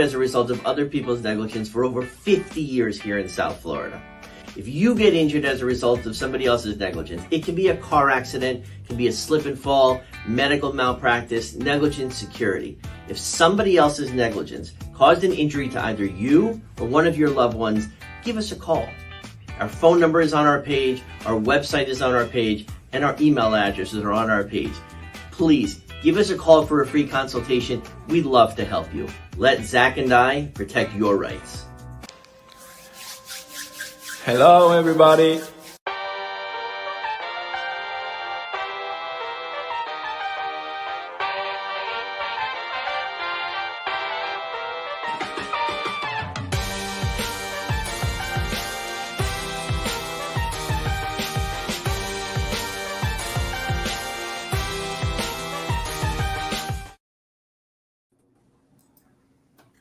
as a result of other people's negligence for over 50 years here in South Florida. If you get injured as a result of somebody else's negligence, it can be a car accident, it can be a slip and fall, medical malpractice, negligent security. If somebody else's negligence caused an injury to either you or one of your loved ones, give us a call. Our phone number is on our page, our website is on our page, and our email addresses are on our page. Please give us a call for a free consultation. We'd love to help you. Let Zach and I protect your rights. Hello, everybody.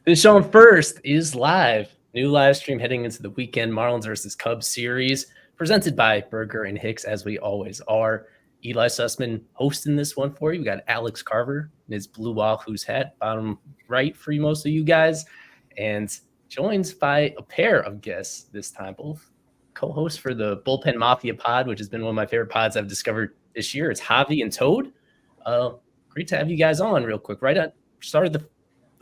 Fish on First is live. New live stream heading into the weekend. Marlins versus Cubs series presented by Berger and Hicks, as we always are. Eli Sussman hosting this one for you. We got Alex Carver in his blue Wahoo's hat, bottom right for most of you guys, and joined by a pair of guests this time, both co-hosts for the Bullpen Mafia pod, which has been one of my favorite pods I've discovered this year. It's Javi and Toad. Great to have you guys on real quick. Right at the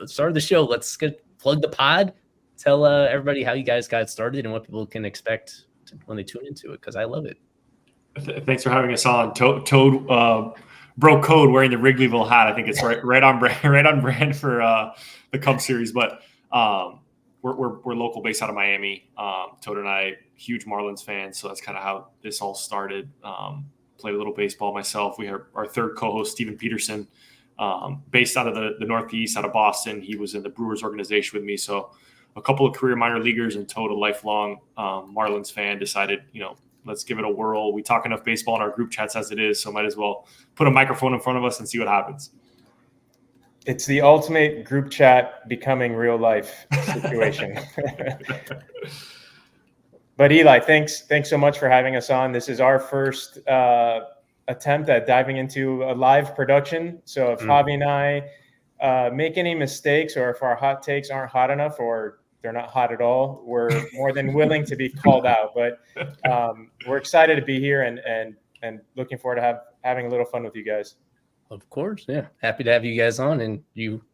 start of the show, let's plug the pod. Tell everybody how you guys got started and what people can expect when they tune into it, because I love it. Thanks for having us on. Toad broke code wearing the Wrigleyville hat. I think it's right on brand for the Cubs series. But we're local, based out of Miami. Toad and I, huge Marlins fans, so that's kind of how this all started. Played a little baseball myself. We have our third co-host, Steven Peterson, based out of the Northeast, out of Boston. He was in the Brewers organization with me, so a couple of career minor leaguers and Toad, a lifelong Marlins fan, decided, let's give it a whirl. We talk enough baseball in our group chats as it is, so might as well put a microphone in front of us and see what happens. It's the ultimate group chat becoming real life situation. But Eli, thanks so much for having us on. This is our first attempt at diving into a live production. So if Javi and I make any mistakes, or if our hot takes aren't hot enough, or they're not hot at all, we're more than willing to be called out. But we're excited to be here and looking forward to having a little fun with you guys. Of course, yeah. Happy to have you guys on. And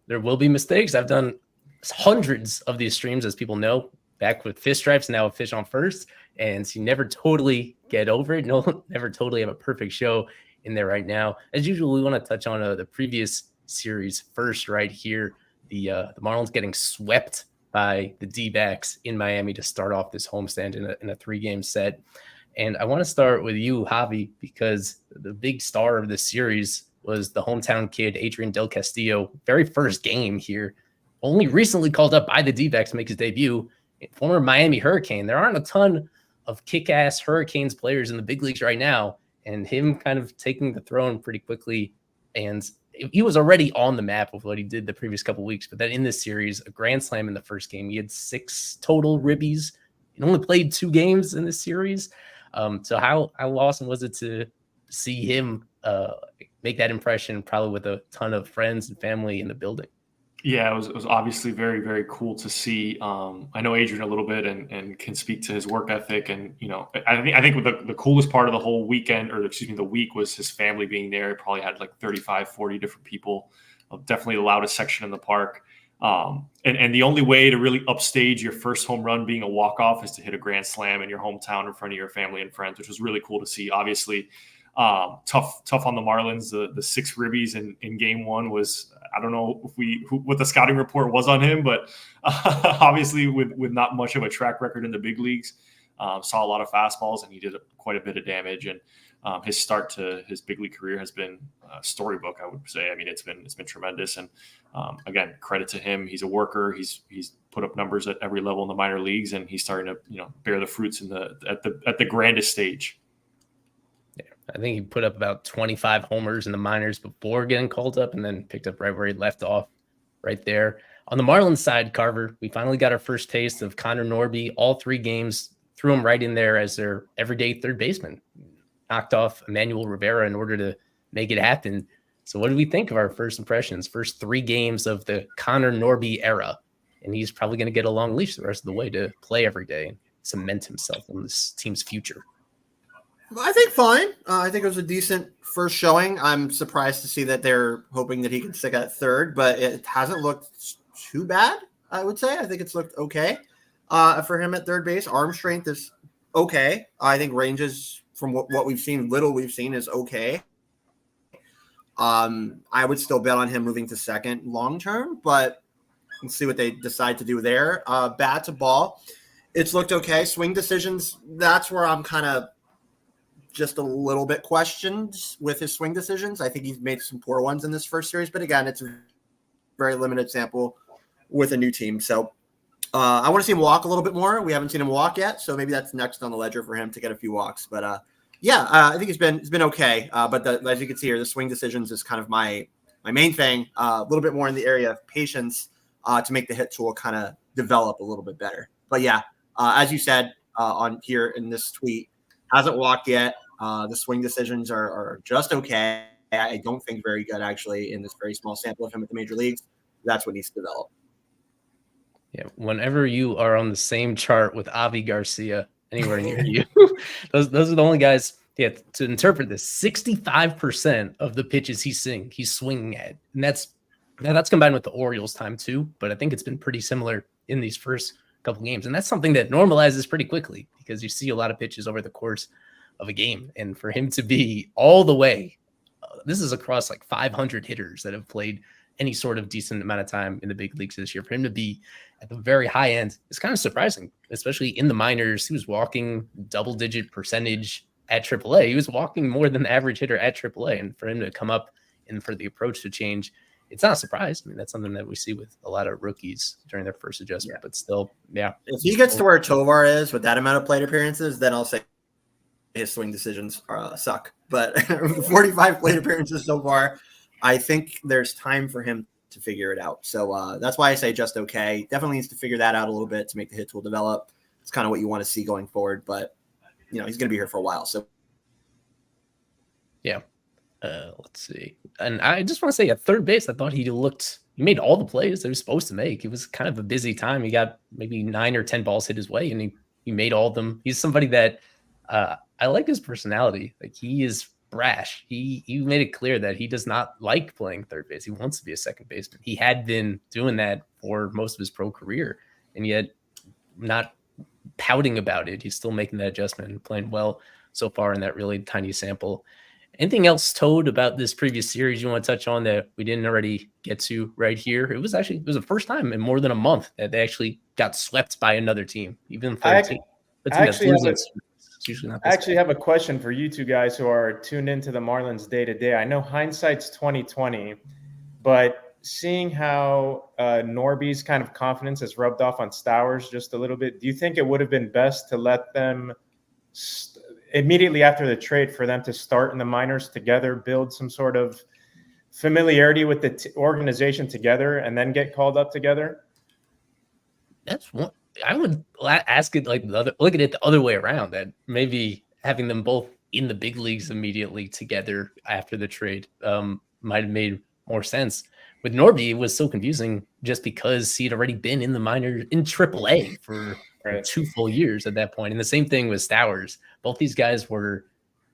there will be mistakes. I've done hundreds of these streams, as people know, back with Fish Stripes, now with Fish on First. And so you never totally get over it. No, never totally have a perfect show in there right now. As usual, we want to touch on the previous series first right here. The Marlins getting swept by the D-backs in Miami to start off this homestand in a 3-game set. And I want to start with you, Javi, because the big star of this series was the hometown kid, Adrian Del Castillo. Very first game here, only recently called up by the D-backs to make his debut. Former Miami Hurricane. There aren't a ton of kick-ass Hurricanes players in the big leagues right now, and him kind of taking the throne pretty quickly. And he was already on the map with what he did the previous couple of weeks, but then in this series, a grand slam in the first game. He had 6 total ribbies. He only played 2 games in this series. So how awesome was it to see him make that impression, probably with a ton of friends and family in the building? Yeah, it was obviously very, very cool to see. I know Adrian a little bit and can speak to his work ethic. And, I think the coolest part of the whole weekend, or excuse me, the week, was his family being there. It probably had like 35, 40 different people. Definitely the loudest section in the park. And the only way to really upstage your first home run being a walk-off is to hit a grand slam in your hometown in front of your family and friends, which was really cool to see. Obviously, tough on the Marlins. The 6 ribbies in game 1 was, I don't know what the scouting report was on him, but obviously with not much of a track record in the big leagues, saw a lot of fastballs, and he did quite a bit of damage. And his start to his big league career has been storybook, I would say. I mean, it's been tremendous. And again, credit to him. He's a worker. He's put up numbers at every level in the minor leagues, and he's starting to bear the fruits at the grandest stage. I think he put up about 25 homers in the minors before getting called up, and then picked up right where he left off right there. On the Marlins side, Carver, we finally got our first taste of Connor Norby. All 3 games, threw him right in there as their everyday third baseman. Knocked off Emmanuel Rivera in order to make it happen. So what do we think of our first impressions, first 3 games of the Connor Norby era? and he's probably going to get a long leash the rest of the way to play every day and cement himself on this team's future. I think fine. I think it was a decent first showing. I'm surprised to see that they're hoping that he can stick at third, but it hasn't looked too bad, I would say. I think it's looked okay for him at third base. Arm strength is okay. I think ranges from what we've seen, little we've seen, is okay. I would still bet on him moving to second long term, but let's see what they decide to do there. Bat to ball, it's looked okay. Swing decisions, that's where I'm kind of just a little bit questioned with his swing decisions. I think he's made some poor ones in this first series, but again, it's a very limited sample with a new team. So I want to see him walk a little bit more. We haven't seen him walk yet, so maybe that's next on the ledger for him to get a few walks. But I think it's been okay. But as you can see here, the swing decisions is kind of my main thing. A little bit more in the area of patience to make the hit tool kind of develop a little bit better. But yeah, as you said on here in this tweet, hasn't walked yet. The swing decisions are just okay. I don't think very good, actually, in this very small sample of him at the major leagues. That's what needs to develop. Yeah, whenever you are on the same chart with Avi Garcia anywhere near you, those are the only guys. Yeah, to interpret this, 65% of the pitches he's swinging at, and that's combined with the Orioles time too. But I think it's been pretty similar in these first couple games, and that's something that normalizes pretty quickly because you see a lot of pitches over the course of a game, and for him to be all the way, this is across like 500 hitters that have played any sort of decent amount of time in the big leagues this year. For him to be at the very high end is kind of surprising, especially in the minors. He was walking double-digit percentage at AAA. He was walking more than the average hitter at AAA, and for him to come up and for the approach to change, it's not a surprise. I mean, that's something that we see with a lot of rookies during their first adjustment, but still, yeah. If he gets to where Tovar is with that amount of plate appearances, then I'll say his swing decisions suck. But 45 plate appearances so far, I think there's time for him to figure it out. So that's why I say just okay. Definitely needs to figure that out a little bit to make the hit tool develop. It's kind of what you want to see going forward, but he's going to be here for a while. So yeah. Let's see. And I just want to say at third base, I thought he made all the plays that he was supposed to make. It was kind of a busy time. He got maybe 9 or 10 balls hit his way, and he made all of them. He's somebody that I like his personality. Like, he is brash. He made it clear that he does not like playing third base. He wants to be a second baseman. He had been doing that for most of his pro career, and yet not pouting about it. He's still making that adjustment and playing well so far in that really tiny sample. Anything else, Toad, about this previous series you want to touch on that we didn't already get to right here? It was the first time in more than a month that they actually got swept by another team, even for a team. I actually have a question for you two guys who are tuned into the Marlins day to day. I know hindsight's 2020, but seeing how Norby's kind of confidence has rubbed off on Stowers just a little bit, do you think it would have been best to let them immediately after the trade for them to start in the minors together, build some sort of familiarity with the organization together, and then get called up together? That's one. I would ask it look at it the other way around, that maybe having them both in the big leagues immediately together after the trade might have made more sense. With Norby, it was so confusing just because he had already been in the minors in AAA for 2 full years at that point. And the same thing with Stowers. Both these guys were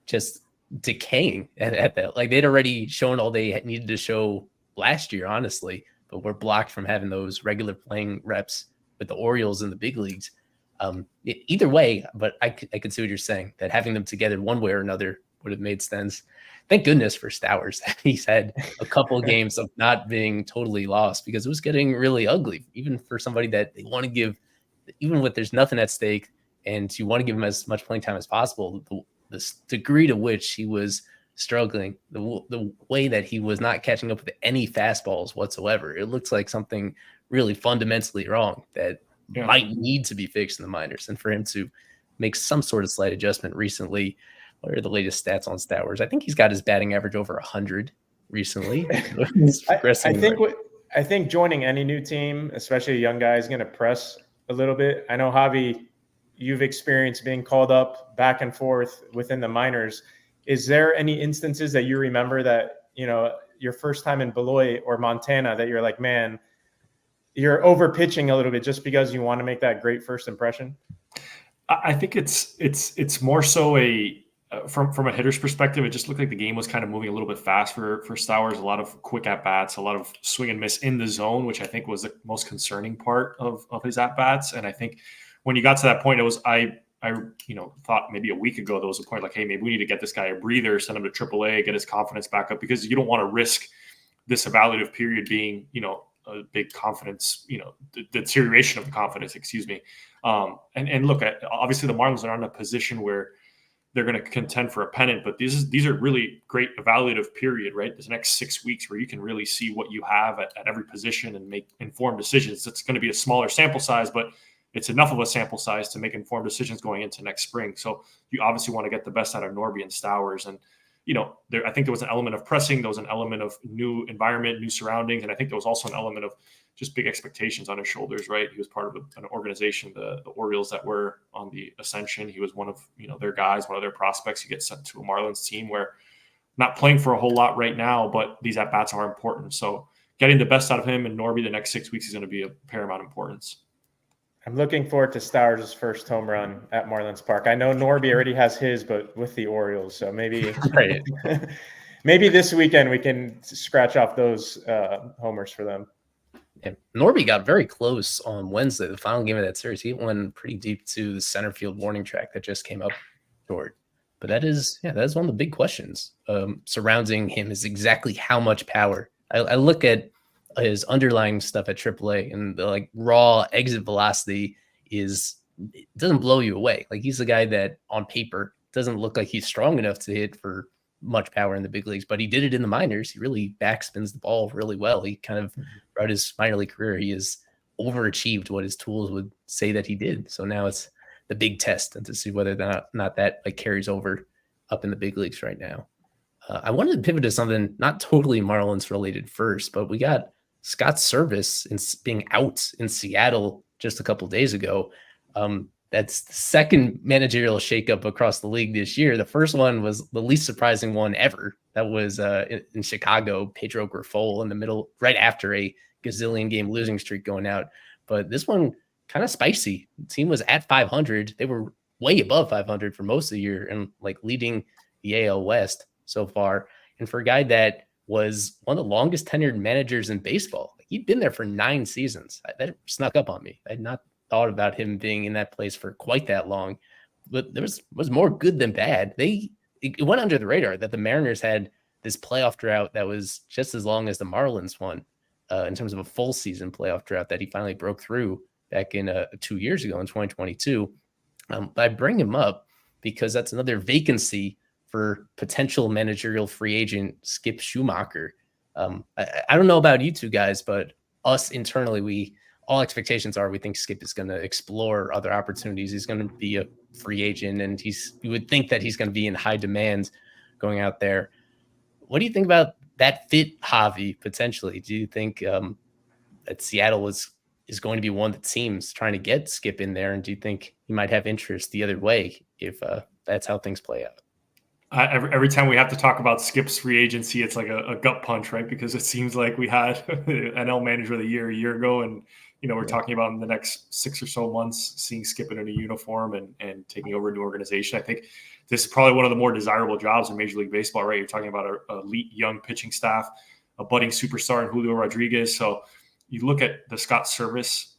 just decaying at that. Like, they'd already shown all they needed to show last year, honestly, but were blocked from having those regular playing reps with the Orioles in the big leagues. Either way, but I could see what you're saying, that having them together one way or another would have made sense. Thank goodness for Stowers that he's had a couple of games of not being totally lost, because it was getting really ugly, even for somebody that they want to give, even with there's nothing at stake and you want to give him as much playing time as possible. The degree to which he was struggling, the way that he was not catching up with any fastballs whatsoever, it looks like something really fundamentally wrong that might need to be fixed in the minors. And for him to make some sort of slight adjustment recently, what are the latest stats on Stowers? I think he's got his batting average over 100 recently. I think joining any new team, especially a young guy, is going to press a little bit. I know, Javi, you've experienced being called up back and forth within the minors. Is there any instances that you remember that, your first time in Beloit or Montana, that you're like, man, you're over pitching a little bit just because you want to make that great first impression? I think it's more so from a hitter's perspective. It just looked like the game was kind of moving a little bit fast for Stowers. A lot of quick at bats, a lot of swing and miss in the zone, which I think was the most concerning part of his at bats. And I think when you got to that point, it was I thought maybe a week ago there was a point like, hey, maybe we need to get this guy a breather, send him to AAA, get his confidence back up, because you don't want to risk this evaluative period being a big confidence, deterioration of the confidence, excuse me. And look, obviously the Marlins are not in a position where they're going to contend for a pennant, but these are really great evaluative period, right? This next 6 weeks where you can really see what you have at every position and make informed decisions. It's going to be a smaller sample size, but it's enough of a sample size to make informed decisions going into next spring. So you obviously want to get the best out of Norby and Stowers. And, I think there was an element of pressing. There was an element of new environment, new surroundings. And I think there was also an element of just big expectations on his shoulders, right? He was part of an organization, the Orioles, that were on the ascension. He was one of, their guys, one of their prospects. He gets sent to a Marlins team where not playing for a whole lot right now, but these at-bats are important. So getting the best out of him and Norby the next 6 weeks is going to be of paramount importance. I'm looking forward to Stowers' first home run at Marlins Park. I know Norby already has his, but with the Orioles. So maybe Right. maybe this weekend we can scratch off those homers for them. And Norby got very close on Wednesday, the final game of that series. He went pretty deep to the center field warning track that just came up short. But that is one of the big questions surrounding him, is exactly how much power. I look at his underlying stuff at AAA, and the raw exit velocity doesn't blow you away. Like, he's the guy that on paper doesn't look like he's strong enough to hit for much power in the big leagues, but he did it in the minors. He really backspins the ball really well. He kind of, throughout his minor league career, he has overachieved what his tools would say that he did. So now it's the big test, and to see whether or not that carries over up in the big leagues right now. I wanted to pivot to something not totally Marlins related first, but we got Scott Service being out in Seattle just a couple of days ago. That's the second managerial shakeup across the league this year. The first one was the least surprising one ever. That was in Chicago, Pedro Grifol in the middle, right after a gazillion game losing streak going out. But this one, kind of spicy. The team was at 500. They were way above 500 for most of the year and leading the AL West so far. And for a guy that was one of the longest tenured managers in baseball, he'd been there for 9 seasons. That snuck up on me. I had not thought about him being in that place for quite that long, but there was more good than bad. It went under the radar that the Mariners had this playoff drought that was just as long as the Marlins one in terms of a full season playoff drought that he finally broke through back in 2 years ago in 2022. But I bring him up because that's another vacancy for potential managerial free agent Skip Schumacher. I don't know about you two guys, but us internally, all expectations are we think Skip is going to explore other opportunities. He's going to be a free agent, and you would think that he's going to be in high demand going out there. What do you think about that fit, Javi, potentially? Do you think that Seattle is going to be one of the teams trying to get Skip in there? And do you think he might have interest the other way if that's how things play out? Every time we have to talk about Skip's free agency, it's like a gut punch, right? Because it seems like we had an NL Manager of the Year a year ago, and we're talking about in the next 6 or so months seeing Skip in a new uniform and taking over a new organization. I think this is probably one of the more desirable jobs in Major League Baseball, right? You're talking about an elite young pitching staff, a budding superstar in Julio Rodriguez. So you look at the Scott Service,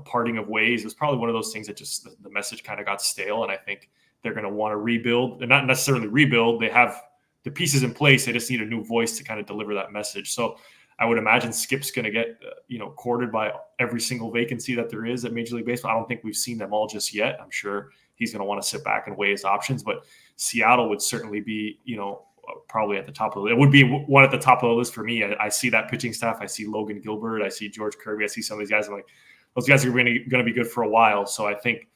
parting of ways. It's probably one of those things that just the message kind of got stale, and I think they're going to want to rebuild, and not necessarily rebuild. They have the pieces in place. They just need a new voice to kind of deliver that message. So I would imagine Skip's going to get, courted by every single vacancy that there is at Major League Baseball. I don't think we've seen them all just yet. I'm sure he's going to want to sit back and weigh his options, but Seattle would certainly be, probably at the top of the list. It would be one at the top of the list for me. I see that pitching staff. I see Logan Gilbert. I see George Kirby. I see some of these guys. I'm like, those guys are going to be good for a while. So I think,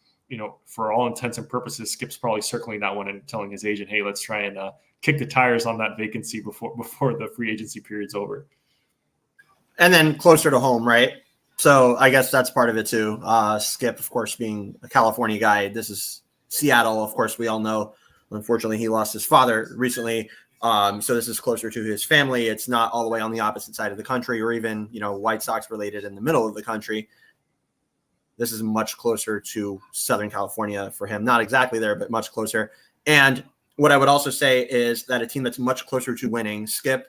for all intents and purposes, Skip's probably circling that one and telling his agent, hey, let's try and kick the tires on that vacancy before the free agency period's over. And then closer to home, right? So I guess that's part of it too. Skip, of course, being a California guy. This is Seattle. Of course, we all know, unfortunately, he lost his father recently. So this is closer to his family. It's not all the way on the opposite side of the country, or even, White Sox related in the middle of the country. This is much closer to Southern California for him. Not exactly there, but much closer. And what I would also say is that a team that's much closer to winning, Skip,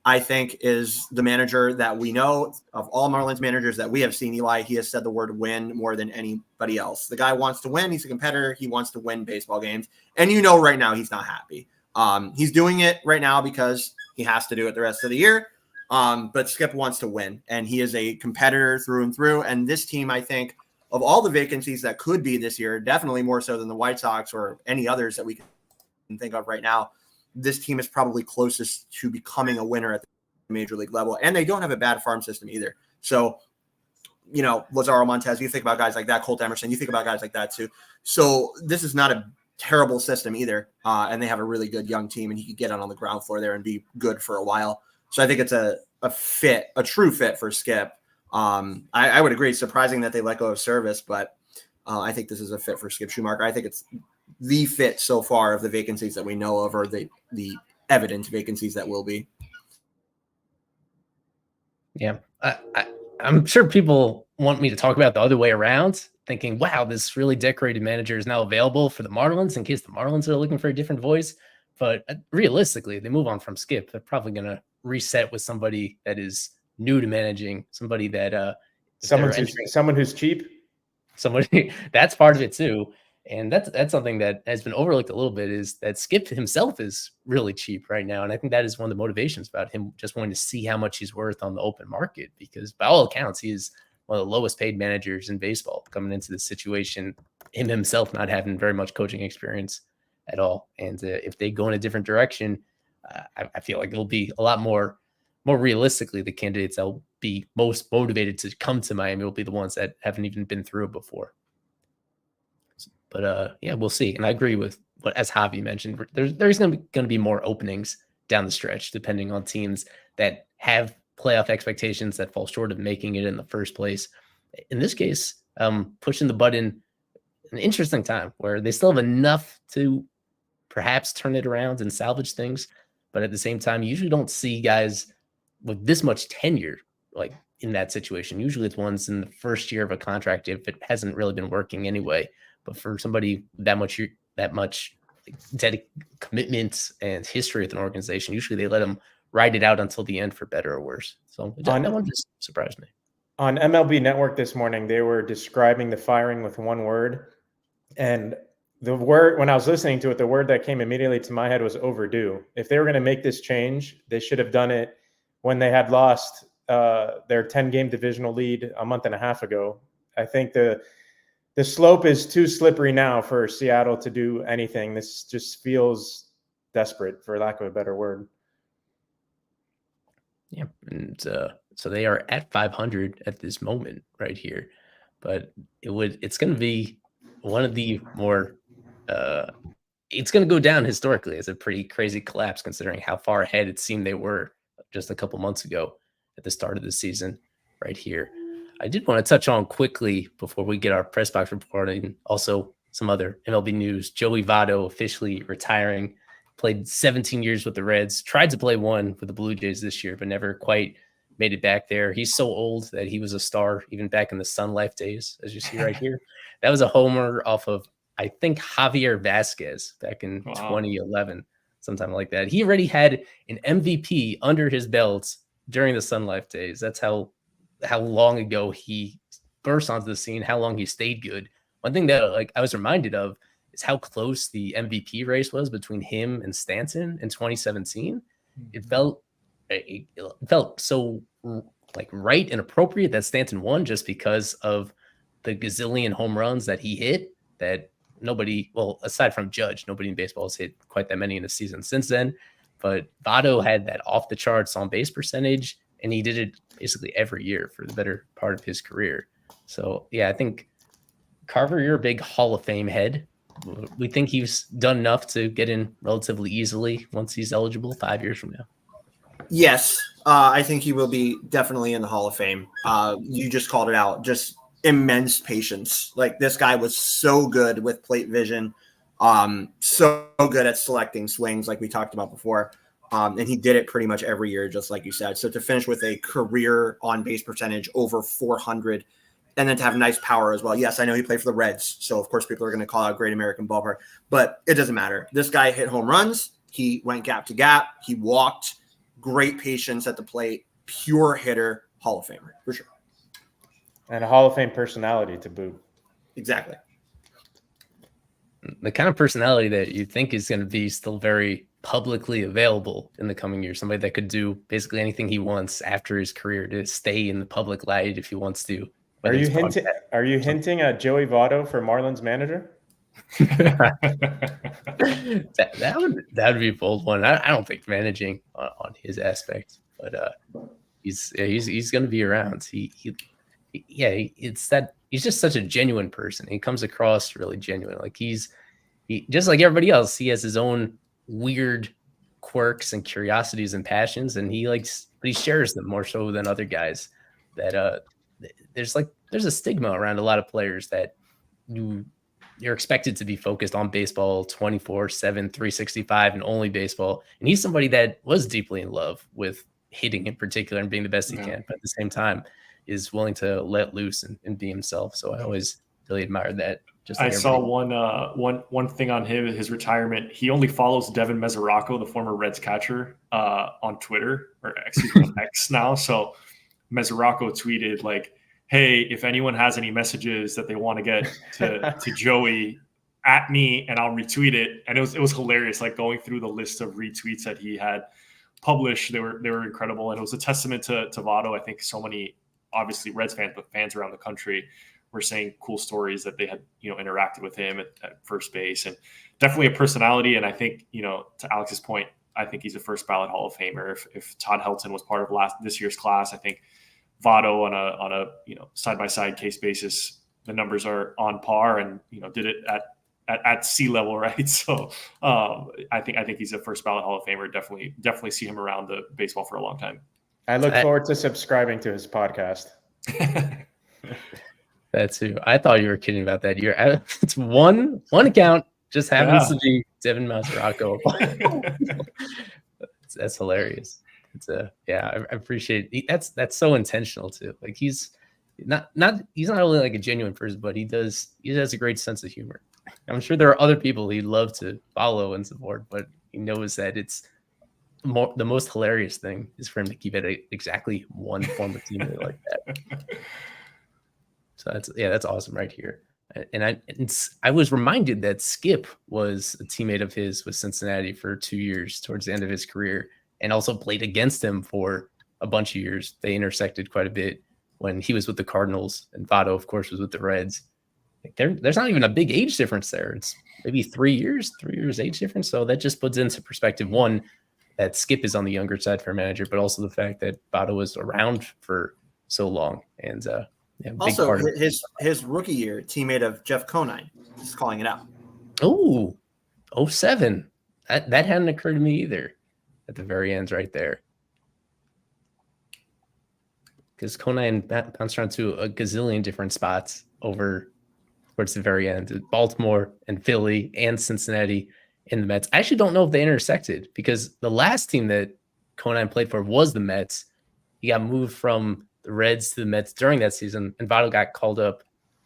I think, is the manager that we know of all Marlins managers that we have seen. Eli, he has said the word win more than anybody else. The guy wants to win. He's a competitor. He wants to win baseball games. And right now he's not happy. He's doing it right now because he has to do it the rest of the year. But Skip wants to win, and he is a competitor through and through. And this team, I think, of all the vacancies that could be this year, definitely more so than the White Sox or any others that we can think of right now, this team is probably closest to becoming a winner at the major league level. And they don't have a bad farm system either. So, Lazaro Montez, you think about guys like that, Colt Emerson, you think about guys like that too. So this is not a terrible system either. And they have a really good young team, and he could get on the ground floor there and be good for a while. So I think it's a true fit for Skip. I would agree. It's surprising that they let go of Service, but I think this is a fit for Skip Schumacher. I think it's the fit so far of the vacancies that we know of, or the evident vacancies that will be. Yeah, I'm sure people want me to talk about the other way around, thinking, wow, this really decorated manager is now available for the Marlins in case the Marlins are looking for a different voice. But realistically, they move on from Skip. They're probably going to reset with somebody that is new to managing, somebody that someone who's cheap. Somebody that's part of it too. And that's something that has been overlooked a little bit, is that Skip himself is really cheap right now. And I think that is one of the motivations about him just wanting to see how much he's worth on the open market, because by all accounts, he is one of the lowest paid managers in baseball coming into this situation, him himself not having very much coaching experience at all. And if they go in a different direction, I feel like it'll be a lot more realistically, the candidates that will be most motivated to come to Miami will be the ones that haven't even been through it before. But yeah, we'll see. And I agree with what, as Javi mentioned, there's going to be more openings down the stretch, depending on teams that have playoff expectations that fall short of making it in the first place. In this case, pushing the button, an interesting time where they still have enough to perhaps turn it around and salvage things. But at the same time, you usually don't see guys with this much tenure like in that situation. Usually it's ones in the first year of a contract if it hasn't really been working anyway. But for somebody that much commitment and history with an organization, usually they let them ride it out until the end for better or worse. So that one just surprised me. On MLB Network this morning, they were describing the firing with one word. And the word, when I was listening to it, the word that came immediately to my head was overdue. If they were going to make this change, they should have done it when they had lost their 10-game divisional lead a month and a half ago. I think the slope is too slippery now for Seattle to do anything. This just feels desperate, for lack of a better word. Yeah, and so they are at 500 at this moment right here, but it's going to be one of the more. It's going to go down historically as a pretty crazy collapse, considering how far ahead it seemed they were just a couple months ago at the start of the season. Right here, I did want to touch on quickly before we get our press box report, and also some other MLB news. Joey Votto officially retiring. Played 17 years with the Reds, tried to play one with the Blue Jays this year, but never quite made it back there. He's so old that he was a star even back in the Sun Life days, as you see right here. That was a homer off of, I think, Javier Vasquez back in 2011, sometime like that. He already had an MVP under his belt during the Sun Life days. That's how long ago he burst onto the scene, how long he stayed good. One thing that I was reminded of is how close the MVP race was between him and Stanton in 2017. It felt so right and appropriate that Stanton won just because of the gazillion home runs that he hit that nobody, well, aside from Judge, nobody in baseball has hit quite that many in a season since then. But Votto had that off the charts on base percentage, and he did it basically every year for the better part of his career. So yeah, I think Carver, you're a big Hall of Fame head. We think he's done enough to get in relatively easily once he's eligible 5 years from now. Yes, I think he will be definitely in the Hall of Fame. You just called it out. Just immense patience. Like, this guy was so good with plate vision, so good at selecting swings, like we talked about before. And he did it pretty much every year, just like you said. So to finish with a career on-base percentage over 400, and then to have nice power as well. Yes, I know he played for the Reds, so of course people are going to call out Great American Ballpark, but it doesn't matter. This guy hit home runs. He went gap to gap. He walked. Great patience at the plate. Pure hitter. Hall of Famer, for sure. And a Hall of Fame personality to boot. Exactly. The kind of personality that you think is going to be still very publicly available in the coming years. Somebody that could do basically anything he wants after his career to stay in the public light if he wants to. Are you hinting at Joey Votto for Marlins manager? that would be a bold one. I don't think managing on his aspect, but he's going to be around. It's that he's just such a genuine person. He comes across really genuine. Like he just like everybody else, he has his own weird quirks and curiosities and passions, and but he shares them more so than other guys. That there's a stigma around a lot of players that you're expected to be focused on baseball 24/7, 365, and only baseball. And he's somebody that was deeply in love with hitting in particular and being the best he can, but at the same time is willing to let loose and be himself. So I always really admired that. I saw one thing on him, his retirement. He only follows Devin Mesoraco, the former Reds catcher, on Twitter, or excuse me, on X now. So Mesoraco tweeted like, "Hey, if anyone has any messages that they want to get to Joey, at me, and I'll retweet it." And it was hilarious, like going through the list of retweets that he had published. They were incredible, and it was a testament to Votto. I think so many, obviously Reds fans, but fans around the country were saying cool stories that they had, interacted with him at first base, and definitely a personality. And I think, to Alex's point, I think he's a first ballot Hall of Famer. If Todd Helton was part of this year's class, I think Votto on a side-by-side case basis, the numbers are on par, and did it at sea level, right? So I think he's a first ballot Hall of Famer. Definitely see him around the baseball for a long time. I look forward to subscribing to his podcast. That's who I thought you were kidding about that. It's one account, just happens to be Devin Mesoraco. That's hilarious. I appreciate it. That's so intentional too. Like he's not only like a genuine person, but he has a great sense of humor. I'm sure there are other people he'd love to follow and support, but he knows that it's the most hilarious thing is for him to keep it exactly one former teammate like that. So that's awesome right here. And I was reminded that Skip was a teammate of his with Cincinnati for 2 years towards the end of his career, and also played against him for a bunch of years. They intersected quite a bit when he was with the Cardinals, and Votto, of course, was with the Reds. There's not even a big age difference there. It's maybe 3 years age difference. So that just puts into perspective, one, that Skip is on the younger side for a manager, but also the fact that Votto was around for so long. And also his rookie year, teammate of Jeff Conine, just calling it out. 07. That hadn't occurred to me either. At the very end, right there, because Conine bounced around to a gazillion different spots over towards the very end. Baltimore and Philly and Cincinnati and the Mets. I actually don't know if they intersected, because the last team that Conine played for was the Mets. He got moved from the Reds to the Mets during that season, and Votto got called up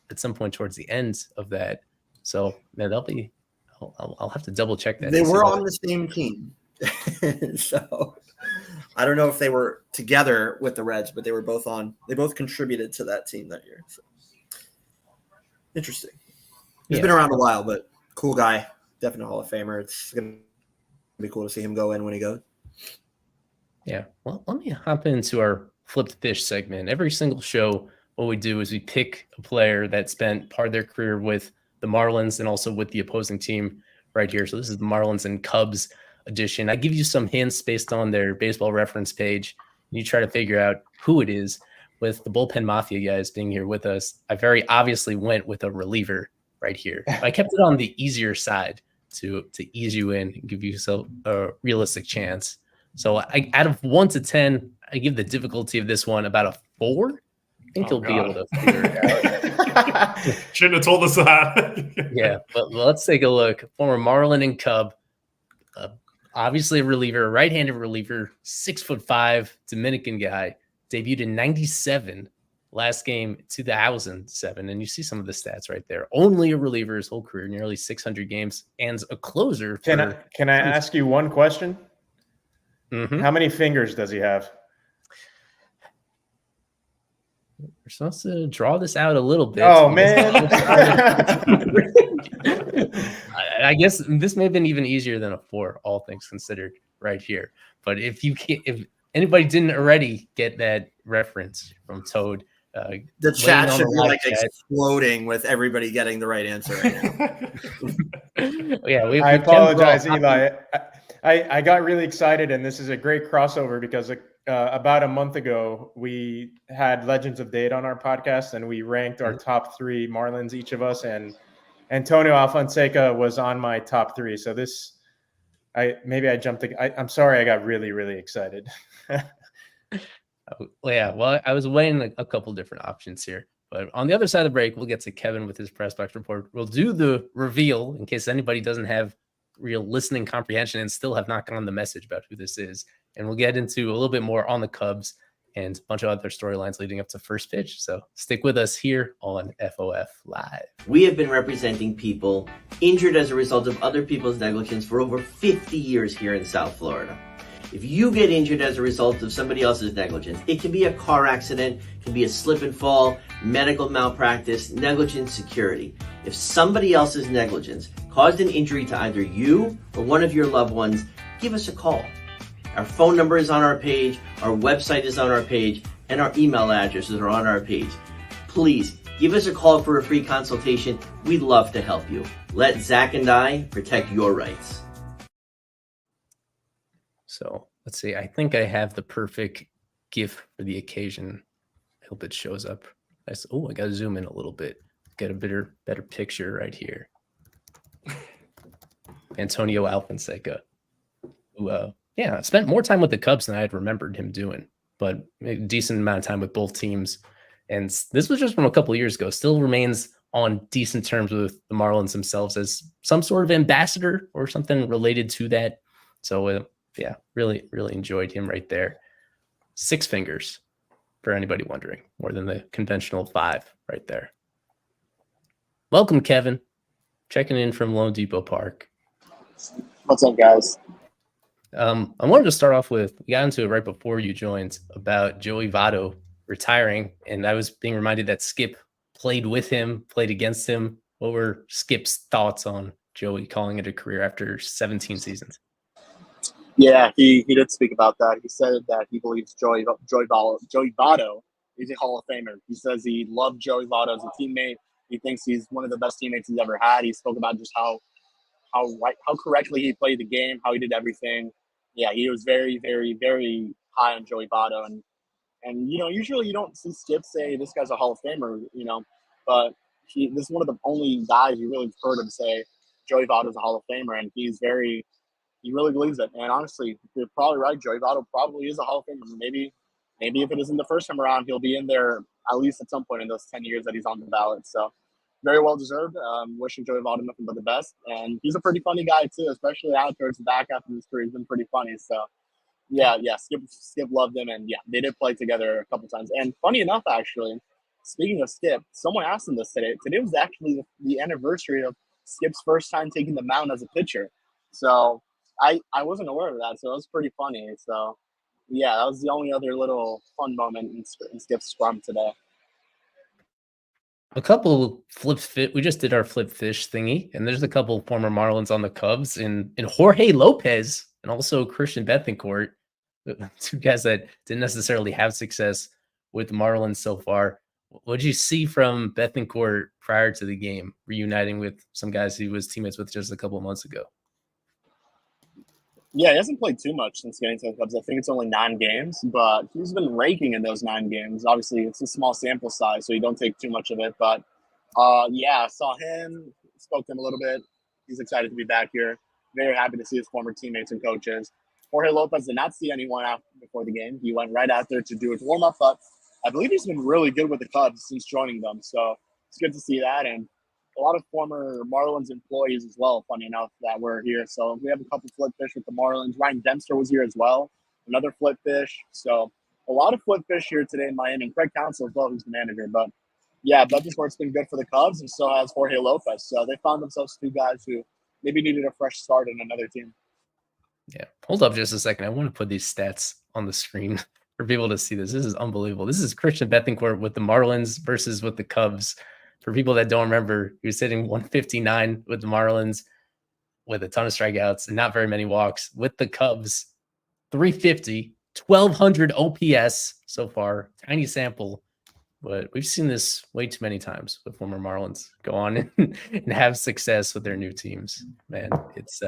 at some point towards the end of that. So I'll have to double check that. They were on the same team. So I don't know if they were together with the Reds, but they both contributed to that team that year. So interesting. He's been around a while, but cool guy, definite Hall of Famer. It's gonna be cool to see him go in when he goes. Yeah. Well, let me hop into our Flipped Fish segment. Every single show, what we do is we pick a player that spent part of their career with the Marlins and also with the opposing team right here. So this is the Marlins and Cubs edition. I give you some hints based on their baseball reference page. You try to figure out who it is. With the Bullpen Mafia guys being here with us, I very obviously went with a reliever right here. I kept it on the easier side to ease you in and give you a realistic chance. So out of 1 to 10, I give the difficulty of this one about a 4. I think you'll be able to figure it out. Shouldn't have told us that. Yeah, but let's take a look. Former Marlin and Cub, obviously a reliever, a right-handed reliever, 6'5", Dominican guy, debuted in '97. Last game, 2007, and you see some of the stats right there. Only a reliever his whole career, nearly 600 games, and a closer. Can I ask you one question? Mm-hmm. How many fingers does he have? We're supposed to draw this out a little bit. Oh, man. I guess this may have been even easier than a 4, all things considered, right here. But if anybody didn't already get that reference from Toad, the chat should be like exploding with everybody getting the right answer right now. Yeah, I apologize, Eli. I got really excited, and this is a great crossover because about a month ago, we had Legends of Date on our podcast, and we ranked our top 3 Marlins, each of us, and Antonio Alfonseca was on my top 3. So maybe I jumped. I'm sorry, I got really, really excited. Well, I was weighing a couple different options here. But on the other side of the break, we'll get to Kevin with his press box report. We'll do the reveal in case anybody doesn't have real listening comprehension and still have not gotten the message about who this is. And we'll get into a little bit more on the Cubs and a bunch of other storylines leading up to first pitch. So stick with us here on FOF Live. We have been representing people injured as a result of other people's negligence for over 50 years here in South Florida. If you get injured as a result of somebody else's negligence, it can be a car accident, it can be a slip and fall, medical malpractice, negligent security. If somebody else's negligence caused an injury to either you or one of your loved ones, give us a call. Our phone number is on our page, our website is on our page, and our email addresses are on our page. Please give us a call for a free consultation. We'd love to help you. Let Zach and I protect your rights. So let's see. I think I have the perfect GIF for the occasion. I hope it shows up. I got to zoom in a little bit. Get a better picture right here. Antonio Alfonseca, who, spent more time with the Cubs than I had remembered him doing, but a decent amount of time with both teams. And this was just from a couple of years ago. Still remains on decent terms with the Marlins themselves as some sort of ambassador or something related to that. So, really, really enjoyed him right there. 6 fingers, for anybody wondering, more than the conventional 5 right there. Welcome, Kevin. Checking in from Lone Depot Park. What's up, guys? I wanted to start off with, we got into it right before you joined, about Joey Votto retiring, and I was being reminded that Skip played with him, played against him. What were Skip's thoughts on Joey calling it a career after 17 seasons? Yeah, he did speak about that. He said that he believes Joey Votto is a Hall of Famer. He says he loved Joey Votto as a teammate. He thinks he's one of the best teammates he's ever had. He spoke about just how correctly he played the game, how he did everything. Yeah, he was very, very, very high on Joey Votto. And usually you don't see Skip say this guy's a Hall of Famer, but this is one of the only guys you really heard him say Joey Votto's a Hall of Famer, and he really believes it. And honestly, you're probably right. Joey Votto probably is a Hall of Famer. Maybe if it isn't the first time around, he'll be in there at least at some point in those 10 years that he's on the ballot. So very well deserved. Wishing Joey Votto nothing but the best. And he's a pretty funny guy too, especially out towards the back half of his career. He's been pretty funny. So yeah, Skip loved him, and yeah, they did play together a couple times. And funny enough, actually, speaking of Skip, someone asked him this today. Today was actually the anniversary of Skip's first time taking the mound as a pitcher. So I wasn't aware of that, so it was pretty funny. So yeah, that was the only other little fun moment in Skip's scrum today. A couple we just did our flip fish thingy, and there's a couple former Marlins on the Cubs, and Jorge Lopez and also Christian Bethancourt, 2 guys that didn't necessarily have success with the Marlins so far. What did you see from Bethancourt prior to the game, reuniting with some guys he was teammates with just a couple of months ago? Yeah, he hasn't played too much since getting to the Cubs. I think it's only 9 games, but he's been raking in those 9 games. Obviously, it's a small sample size, so you don't take too much of it. But, I saw him, spoke to him a little bit. He's excited to be back here. Very happy to see his former teammates and coaches. Jorge Lopez did not see anyone before the game. He went right after to do his warm-up, but I believe he's been really good with the Cubs since joining them. So it's good to see that. And a lot of former Marlins employees as well, funny enough, that were here. So we have a couple flip fish with the Marlins. Ryan Dempster was here as well, another flip fish. So a lot of flip fish here today in Miami. And Craig Counsell as well, who's the manager. But yeah, Betancourt's been good for the Cubs, and so has Jorge Lopez. So they found themselves two guys who maybe needed a fresh start in another team. Yeah. Hold up just a second. I want to put these stats on the screen for people to see this. This is unbelievable. This is Christian Betancourt with the Marlins versus with the Cubs. For people that don't remember, he was hitting 159 with the Marlins with a ton of strikeouts and not very many walks. With the Cubs, 350, 1,200 OPS so far. Tiny sample, but we've seen this way too many times with former Marlins go on and have success with their new teams. Man, it's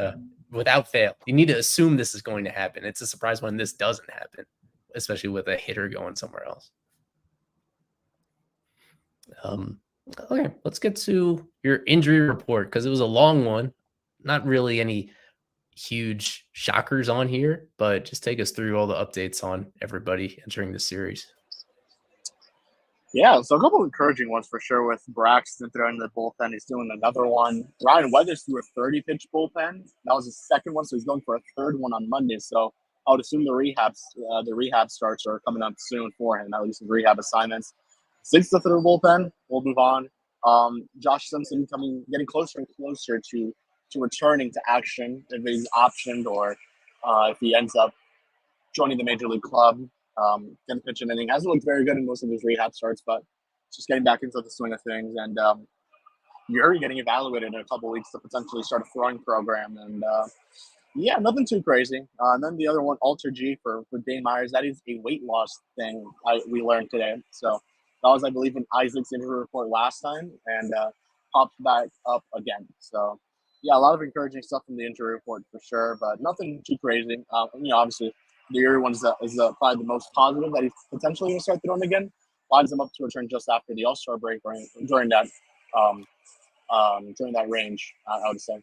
without fail. You need to assume this is going to happen. It's a surprise when this doesn't happen, especially with a hitter going somewhere else. Okay, let's get to your injury report because it was a long one. Not really any huge shockers on here, but just take us through all the updates on everybody entering the series. Yeah, so a couple of encouraging ones for sure with Braxton throwing the bullpen. He's doing another one. Ryan Weathers threw a 30-pitch bullpen. That was his second one, so he's going for a third one on Monday. So I would assume the rehab starts are coming up soon for him, at least his rehab assignments. 6th to third bullpen. We'll move on. Josh Simpson getting closer and closer to returning to action if he's optioned or if he ends up joining the major league club. Can pitch an inning. Hasn't looked very good in most of his rehab starts, but just getting back into the swing of things. And Yuri getting evaluated in a couple of weeks to potentially start a throwing program. And yeah, nothing too crazy. And then the other one, Alter G for Dane Myers. That is a weight loss thing we learned today. So that was, I believe, in Isaac's injury report last time, and popped back up again. So yeah, a lot of encouraging stuff from the injury report for sure, but nothing too crazy. Obviously, the Yuri one is probably the most positive that he's potentially going to start throwing again. Lines him up to return just after the All-Star break during that range, I would say.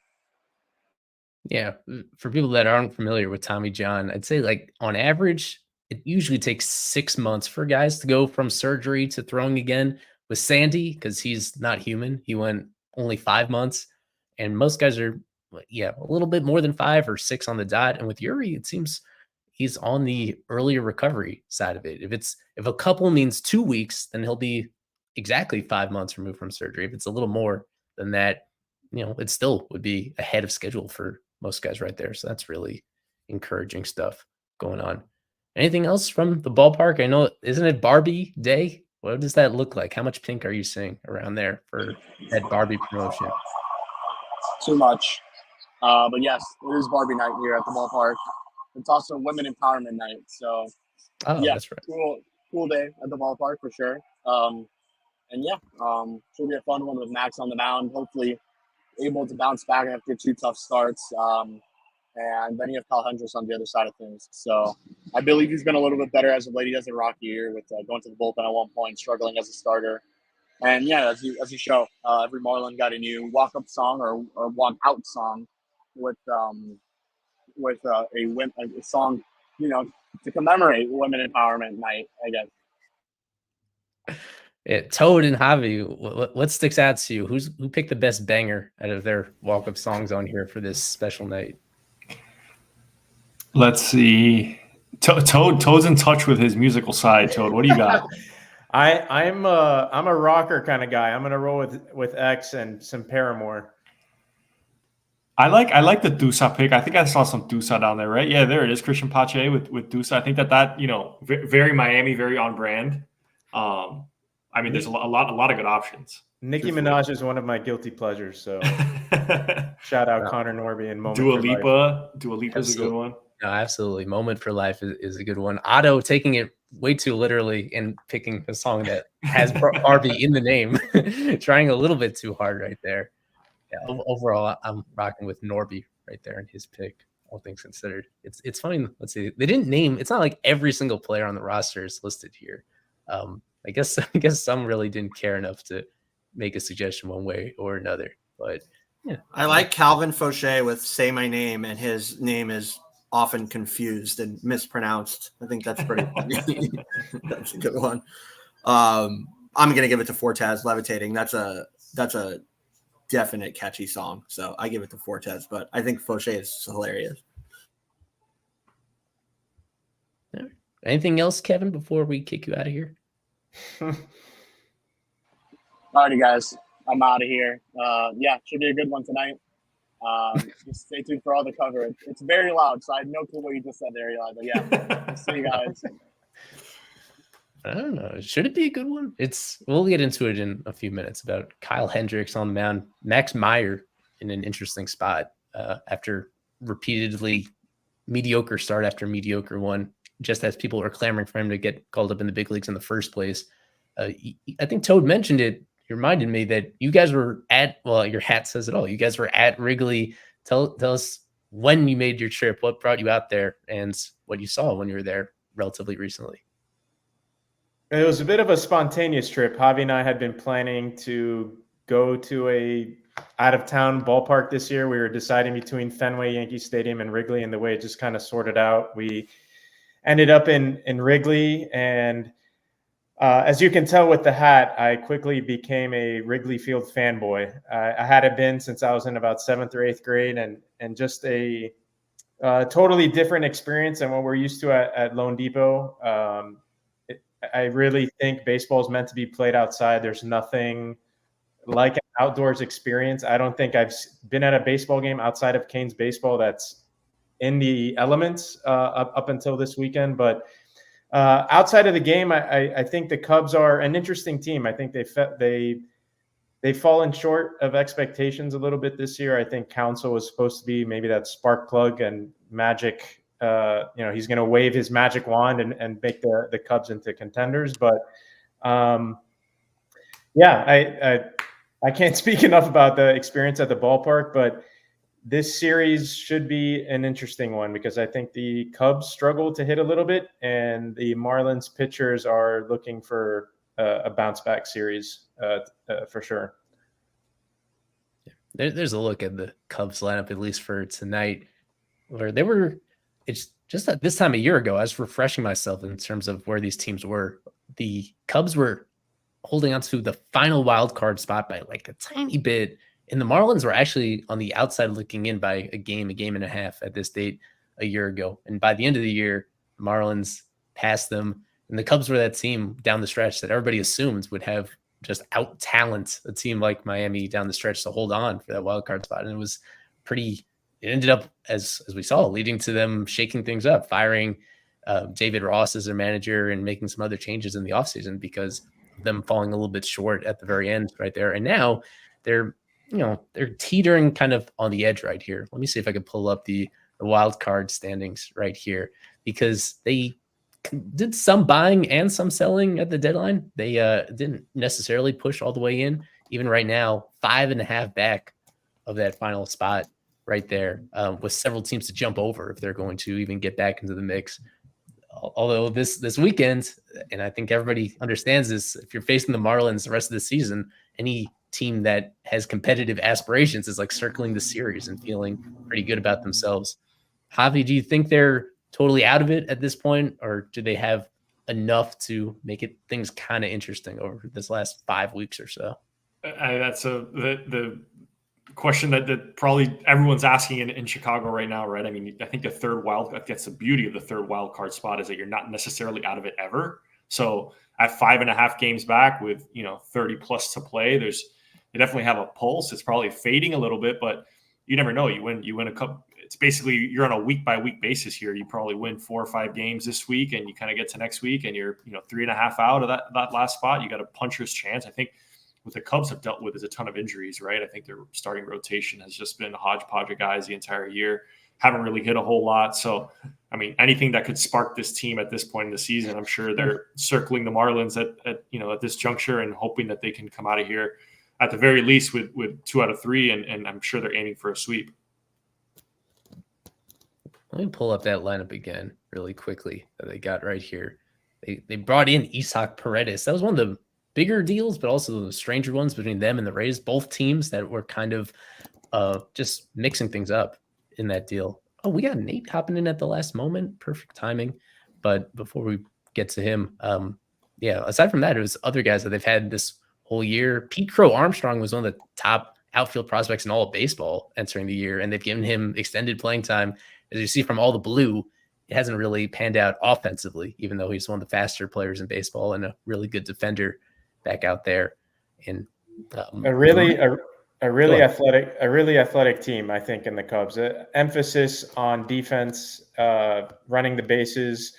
Yeah, for people that aren't familiar with Tommy John, I'd say like on average, it usually takes 6 months for guys to go from surgery to throwing again. With Sandy, because he's not human, he went only 5 months, and most guys are, a little bit more than 5 or 6 on the dot. And with Yuri, it seems he's on the earlier recovery side of it. If a couple means 2 weeks, then he'll be exactly 5 months removed from surgery. If it's a little more than that, it still would be ahead of schedule for most guys right there. So that's really encouraging stuff going on. Anything else from the ballpark? I know, isn't it Barbie Day? What does that look like? How much pink are you seeing around there for that Barbie promotion? Too much. But yes, it is Barbie night here at the ballpark. It's also Women Empowerment Night. So yeah, that's right. Cool day at the ballpark for sure. Should be a fun one with Max on the mound. Hopefully able to bounce back after 2 tough starts. And then you have Kyle Hendricks on the other side of things. So I believe he's been a little bit better as of late. He has a rocky year with going to the bullpen at one point, struggling as a starter. And yeah, as you show, every Marlin got a new walk-up song or walk-out song with a song, to commemorate Women Empowerment Night, I guess. Yeah, Toad and Javi, what sticks out to you? Who picked the best banger out of their walk-up songs on here for this special night? Let's see. Toad's in touch with his musical side. Toad, what do you got? I'm a rocker kind of guy. I'm gonna roll with X and some Paramore. I like the Dusa pick. I think I saw some Dusa down there, right? Yeah, there it is. Christian Pache with Dusa. I think that very Miami, very on brand. There's a lot of good options. Nicki Minaj is one of my guilty pleasures. So shout out Connor Norby and Moment Dua for Life. Lipa. Dua Lipa is a good one. No, absolutely. Moment for Life is a good one. Otto taking it way too literally and picking a song that has Barbie in the name, trying a little bit too hard right there. Yeah, overall, I'm rocking with Norby right there in his pick, all things considered. It's funny. Let's see. They didn't name. It's not like every single player on the roster is listed here. I guess some really didn't care enough to make a suggestion one way or another. But yeah, I like Calvin Fauché with "Say My Name," and his name is often confused and mispronounced. I think that's pretty funny. That's a good one. I'm gonna give it to Fortaz, Levitating. That's a definite catchy song. So I give it to Fortes, but I think Fauché is hilarious. Anything else, Kevin, before we kick you out of here? Alrighty, guys, I'm out of here. Yeah, should be a good one tonight. Just stay tuned for all the coverage. It's very loud, so I had no clue what you just said there, Eli. But yeah, we'll see you guys. I don't know. Should it be a good one? We'll get into it in a few minutes about Kyle Hendricks on the mound, Max Meyer in an interesting spot after repeatedly mediocre start after mediocre one, just as people are clamoring for him to get called up in the big leagues in the first place. I think Toad mentioned it. He reminded me that you guys were your hat says it all. You guys were at Wrigley. Tell us when you made your trip, what brought you out there, and what you saw when you were there relatively recently. It was a bit of a spontaneous trip. Javi and I had been planning to go to a out-of-town ballpark this year. We were deciding between Fenway, Yankee Stadium, and Wrigley, and the way it just kind of sorted out, we ended up in Wrigley. And as you can tell with the hat, I quickly became a Wrigley Field fanboy. I hadn't been since I was in about 7th or 8th grade, and just a totally different experience than what we're used to at Lone Depot. I really think baseball is meant to be played outside. There's nothing like an outdoors experience. I don't think I've been at a baseball game outside of Canes baseball that's in the elements up until this weekend. But outside of the game, I think the Cubs are an interesting team. I think they've fallen short of expectations a little bit this year. I think Counsell was supposed to be maybe that spark plug and magic. He's going to wave his magic wand and make the Cubs into contenders. But I can't speak enough about the experience at the ballpark, but this series should be an interesting one because I think the Cubs struggle to hit a little bit, and the Marlins pitchers are looking for a bounce back series for sure. There's a look at the Cubs lineup, at least for tonight, where they were. It's just that this time a year ago, I was refreshing myself in terms of where these teams were. The Cubs were holding on to the final wild card spot by like a tiny bit, and the Marlins were actually on the outside looking in by a game and a half at this date a year ago. And by the end of the year, the Marlins passed them, and the Cubs were that team down the stretch that everybody assumed would have just out talent a team like Miami down the stretch to hold on for that wild card spot. And it was pretty. It ended up, as we saw, leading to them shaking things up, firing David Ross as their manager and making some other changes in the offseason because of them falling a little bit short at the very end right there. And now they're teetering kind of on the edge right here. Let me see if I can pull up the wild card standings right here because they did some buying and some selling at the deadline. They didn't necessarily push all the way in. Even right now, 5.5 back of that final spot right there, with several teams to jump over if they're going to even get back into the mix. Although this weekend, and I think everybody understands this, if you're facing the Marlins the rest of the season, any team that has competitive aspirations is like circling the series and feeling pretty good about themselves. Javi, do you think they're totally out of it at this point, or do they have enough to make things kind of interesting over this last 5 weeks or so? That's the question that probably everyone's asking in Chicago right now, right? I mean, I think that's the beauty of the third wild card spot is that you're not necessarily out of it ever. So at 5.5 games back with 30 plus to play, they definitely have a pulse. It's probably fading a little bit, but you never know. You win a cup. It's basically you're on a week by week basis here. You probably win 4 or 5 games this week, and you kind of get to next week, and you're 3.5 out of that last spot. You got a puncher's chance. I think what the Cubs have dealt with is a ton of injuries, right? I think their starting rotation has just been a hodgepodge of guys the entire year. Haven't really hit a whole lot. So, I mean, anything that could spark this team at this point in the season, I'm sure they're circling the Marlins at this juncture and hoping that they can come out of here at the very least with 2 out of 3, and I'm sure they're aiming for a sweep. Let me pull up that lineup again really quickly that they got right here. They brought in Isaac Paredes. That was one of the bigger deals, but also the stranger ones between them and the Rays, both teams that were kind of just mixing things up in that deal. Oh, we got Nate hopping in at the last moment. Perfect timing. But before we get to him, aside from that, it was other guys that they've had this whole year. Pete Crow Armstrong was one of the top outfield prospects in all of baseball entering the year, and they've given him extended playing time. As you see from all the blue, it hasn't really panned out offensively, even though he's one of the faster players in baseball and a really good defender back out there. And a really athletic team, I think, in the Cubs. Emphasis on defense, running the bases,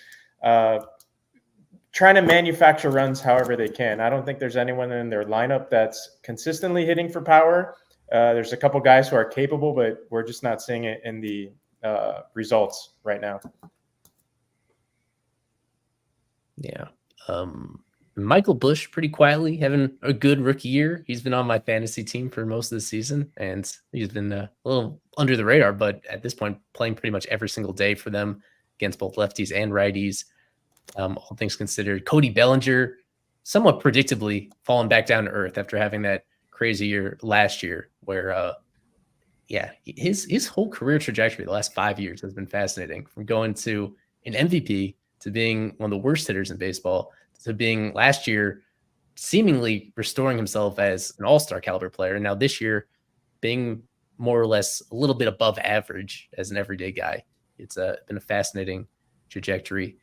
trying to manufacture runs however they can. I don't think there's anyone in their lineup that's consistently hitting for power. There's a couple guys who are capable, but we're just not seeing it in the results right now. Yeah. Michael Busch pretty quietly having a good rookie year. He's been on my fantasy team for most of the season, and he's been a little under the radar, but at this point playing pretty much every single day for them against both lefties and righties. All things considered, Cody Bellinger somewhat predictably fallen back down to earth after having that crazy year last year where his whole career trajectory the last 5 years has been fascinating, from going to an MVP to being one of the worst hitters in baseball to being last year seemingly restoring himself as an all-star caliber player, and now this year being more or less a little bit above average as an everyday guy. It's been a fascinating trajectory.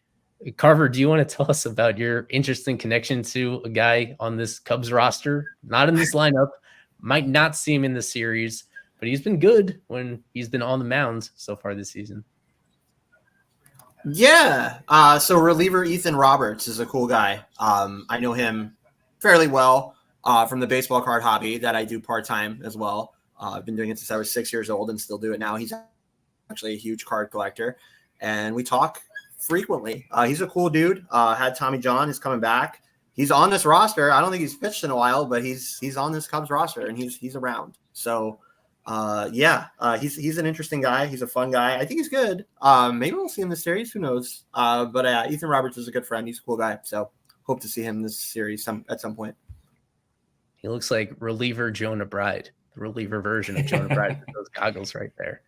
Carver, do you want to tell us about your interesting connection to a guy on this Cubs roster, not in this lineup, might not see him in the series, but he's been good when he's been on the mound so far this season? Yeah. So reliever Ethan Roberts is a cool guy. I know him fairly well from the baseball card hobby that I do part-time as well. I've been doing it since I was 6 years old and still do it now. He's actually a huge card collector, and we talk frequently. He's a cool dude. Had Tommy John, is coming back. He's on this roster. I don't think he's pitched in a while, but he's on this Cubs roster, and he's around. So he's an interesting guy. He's a fun guy. I think he's good. Maybe we'll see him in the series. Who knows? But Ethan Roberts is a good friend. He's a cool guy. So hope to see him in this series at some point. He looks like reliever Jonah Bride, the reliever version of Jonah Bride with those goggles right there.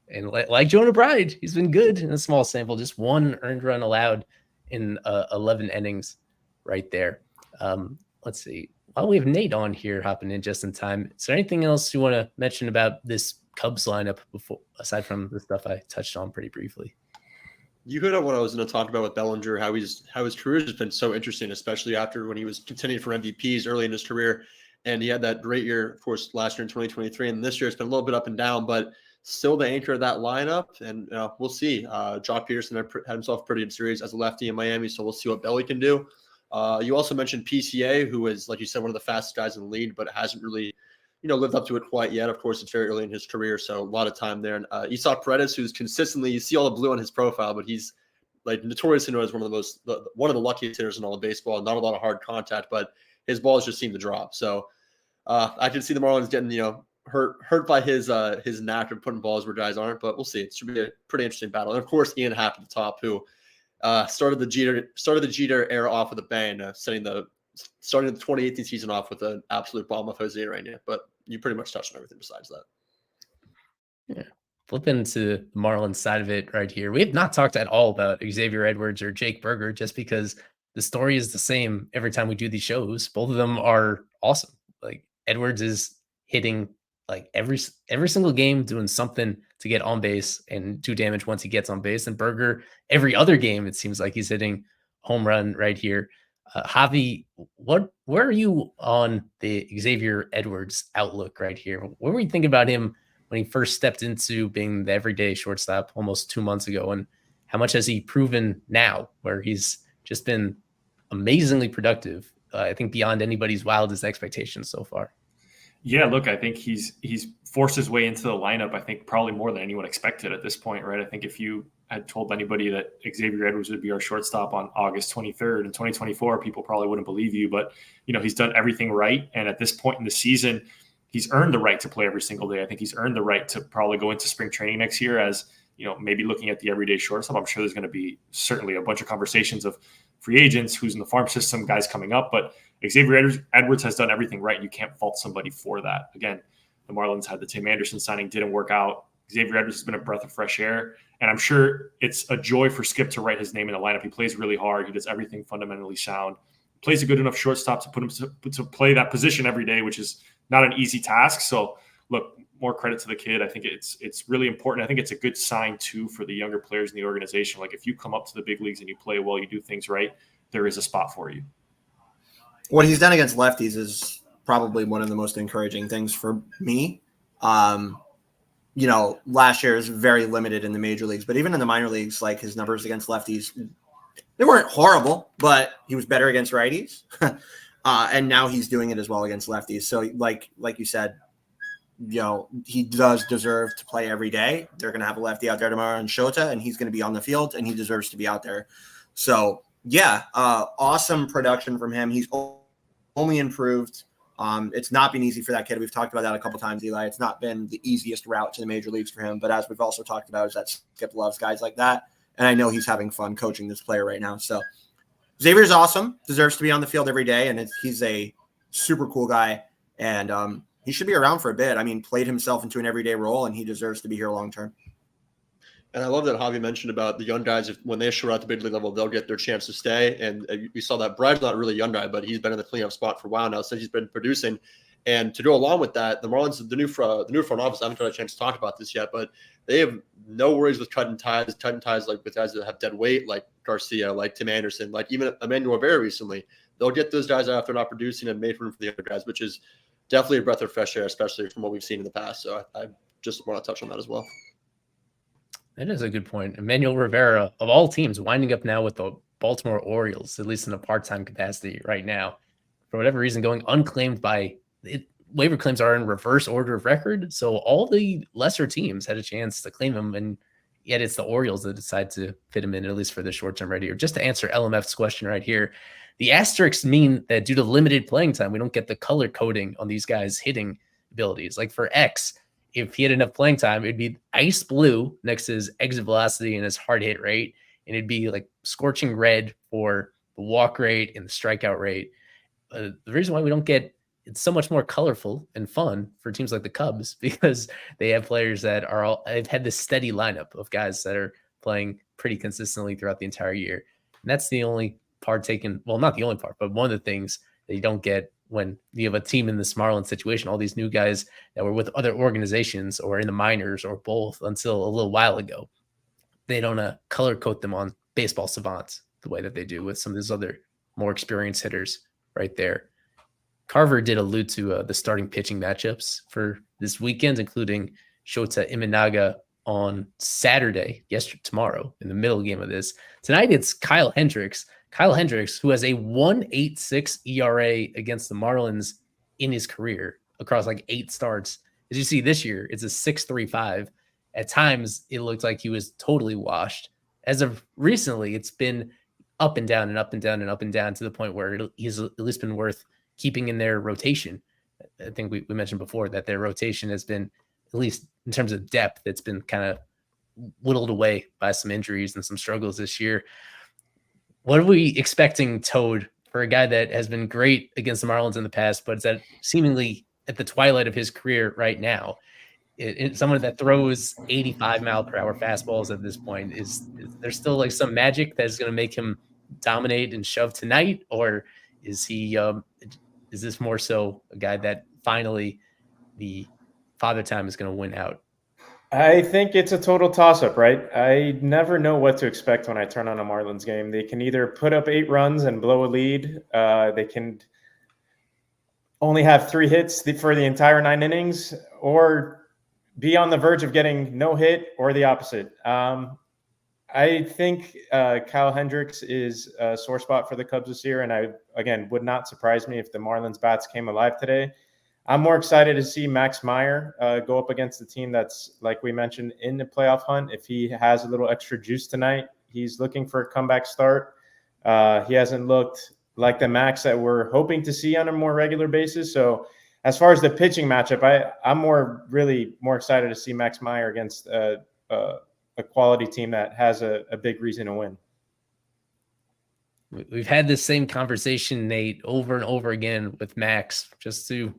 And like Jonah Bride, he's been good in a small sample. Just one earned run allowed in 11 innings right there. Let's see. While we have Nate on here hopping in just in time, is there anything else you want to mention about this Cubs lineup before, aside from the stuff I touched on pretty briefly? You hit on what I was going to talk about with Bellinger, how his career has been so interesting, especially after when he was contending for MVPs early in his career. And he had that great year, of course, last year in 2023. And this year it's been a little bit up and down, but still the anchor of that lineup. And we'll see. Jock Peterson had himself a pretty good series as a lefty in Miami, so we'll see what Belly can do. You also mentioned PCA, who is, like you said, one of the fastest guys in the league, but hasn't really, lived up to it quite yet. Of course, it's very early in his career, so a lot of time there. And Isaac Paredes, who's consistently, you see all the blue on his profile, but he's like notoriously known as one of the luckiest hitters in all of baseball. Not a lot of hard contact, but his balls just seem to drop. So I can see the Marlins getting, hurt by his knack of putting balls where guys aren't, but we'll see. It should be a pretty interesting battle. And of course, Ian Happ at the top, who started the Jeter era off with a bang, starting the 2018 season off with an absolute bomb of Jose Urena. But you pretty much touched on everything besides that. Yeah. Flipping to the Marlins side of it right here. We have not talked at all about Xavier Edwards or Jake Berger, just because the story is the same every time we do these shows. Both of them are awesome. Like, Edwards is hitting like every single game, doing something to get on base and do damage once he gets on base. And Berger, every other game, it seems like he's hitting home run right here. Javi, where are you on the Xavier Edwards outlook right here? What were you thinking about him when he first stepped into being the everyday shortstop almost 2 months ago? And how much has he proven now, where he's just been amazingly productive? I think beyond anybody's wildest expectations so far. Yeah, look, I think he's forced his way into the lineup, I think probably more than anyone expected at this point, right? I think if you had told anybody that Xavier Edwards would be our shortstop on August 23rd in 2024, people probably wouldn't believe you. But, he's done everything right. And at this point in the season, he's earned the right to play every single day. I think he's earned the right to probably go into spring training next year as, maybe looking at the everyday shortstop. I'm sure there's going to be certainly a bunch of conversations of free agents, who's in the farm system, guys coming up. But Xavier Edwards has done everything right. You can't fault somebody for that. Again, the Marlins had the Tim Anderson signing, didn't work out. Xavier Edwards has been a breath of fresh air. And I'm sure it's a joy for Skip to write his name in the lineup. He plays really hard. He does everything fundamentally sound. Plays a good enough shortstop to put him to play that position every day, which is not an easy task. So look, more credit to the kid. I think it's really important. I think it's a good sign too for the younger players in the organization. Like if you come up to the big leagues and you play well, you do things right, there is a spot for you. What he's done against lefties is probably one of the most encouraging things for me. Last year is very limited in the major leagues, but even in the minor leagues, like his numbers against lefties, they weren't horrible, but he was better against righties. And now he's doing it as well against lefties. So like you said, he does deserve to play every day. They're going to have a lefty out there tomorrow in Shota, and he's going to be on the field, and he deserves to be out there. So yeah, awesome production from him. He's only improved. It's not been easy for that kid. We've talked about that a couple times, Eli. It's not been the easiest route to the major leagues for him. But as we've also talked about, is that Skip loves guys like that. And I know he's having fun coaching this player right now. So Xavier's awesome, deserves to be on the field every day. And he's a super cool guy. And he should be around for a bit. I mean, played himself into an everyday role, and he deserves to be here long term. And I love that Javi mentioned about the young guys. When they show out at the big league level, they'll get their chance to stay. And you saw that Brad's not really a young guy, but he's been in the cleanup spot for a while now since he's been producing. And to go along with that, the Marlins, the new front office, I haven't had a chance to talk about this yet, but they have no worries with cutting ties like with guys that have dead weight, like Garcia, like Tim Anderson, like even Emmanuel Rivera recently. They'll get those guys out if they're not producing and make room for the other guys, which is definitely a breath of fresh air, especially from what we've seen in the past. So I just want to touch on that as well. That is a good point. Emmanuel Rivera, of all teams, winding up now with the Baltimore Orioles, at least in a part-time capacity right now. For whatever reason, going unclaimed by it. Waiver claims are in reverse order of record. So all the lesser teams had a chance to claim him, and yet it's the Orioles that decide to fit him in, at least for the short-term right here. Just to answer LMF's question right here, the asterisks mean that due to limited playing time, we don't get the color coding on these guys' hitting abilities. Like for X, if he had enough playing time, it'd be ice blue next to his exit velocity and his hard hit rate. And it'd be like scorching red for the walk rate and the strikeout rate. The reason why we don't get it's so much more colorful and fun for teams like the Cubs because they have players that they've had this steady lineup of guys that are playing pretty consistently throughout the entire year. And that's the only part taken. Well, not the only part, but one of the things that you don't get when you have a team in this Marlins situation, all these new guys that were with other organizations or in the minors or both until a little while ago. They don't color code them on Baseball Savant the way that they do with some of these other more experienced hitters right there. Carver did allude to the starting pitching matchups for this weekend, including Shota Imanaga on Saturday, tomorrow, in the middle game of this. Tonight, it's Kyle Hendricks. Kyle Hendricks, who has a 1.86 ERA against the Marlins in his career across like 8 starts. As you see this year, it's a 6.35. At times, it looked like he was totally washed. As of recently, it's been up and down and up and down and up and down to the point where he's at least been worth keeping in their rotation. I think we mentioned before that their rotation has been, at least in terms of depth, it's been kind of whittled away by some injuries and some struggles this year. What are we expecting, Toad, for a guy that has been great against the Marlins in the past, but is at seemingly at the twilight of his career right now? Someone that throws 85 mile per hour fastballs at this point, is there still like some magic that's going to make him dominate and shove tonight? Or is he, is this more so a guy that finally the father time is going to win out? I think it's a total toss-up, right? I never know what to expect when I turn on a Marlins game. They can either put up 8 runs and blow a lead. They can only have 3 hits for the entire 9 innings, or be on the verge of getting no hit, or the opposite. I think Kyle Hendricks is a sore spot for the Cubs this year, and I, again, would not surprise me if the Marlins bats came alive today. I'm more excited to see Max Meyer go up against the team that's, like we mentioned, in the playoff hunt. If he has a little extra juice tonight, he's looking for a comeback start. He hasn't looked like the Max that we're hoping to see on a more regular basis. So as far as the pitching matchup, I'm really more excited to see Max Meyer against a quality team that has a big reason to win. We've had this same conversation, Nate, over and over again with Max, just to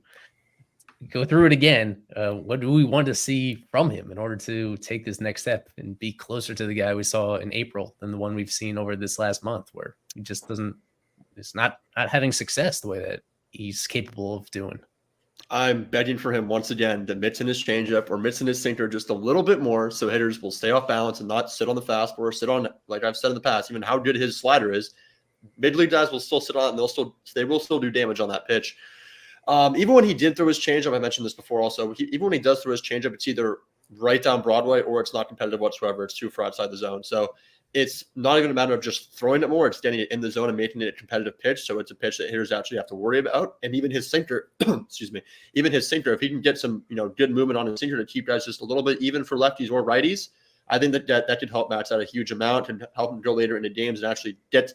go through it again. What do we want to see from him in order to take this next step and be closer to the guy we saw in April than the one we've seen over this last month, where he just it's not having success the way that he's capable of doing? I'm begging for him once again to mix in his changeup or mix in his sinker just a little bit more so hitters will stay off balance and not sit on the fastball or sit on, like I've said in the past, even how good his slider is. Major league guys will still sit on it and they will still do damage on that pitch. Even when he did throw his changeup, I mentioned this before also, even when he does throw his changeup, it's either right down Broadway or it's not competitive whatsoever. It's too far outside the zone. So it's not even a matter of just throwing it more. It's getting it in the zone and making it a competitive pitch. So it's a pitch that hitters actually have to worry about. And even his sinker, excuse me, even his sinker, if he can get some, good movement on his sinker to keep guys just a little bit, even for lefties or righties, I think that could help Max out a huge amount and help him go later into games and actually get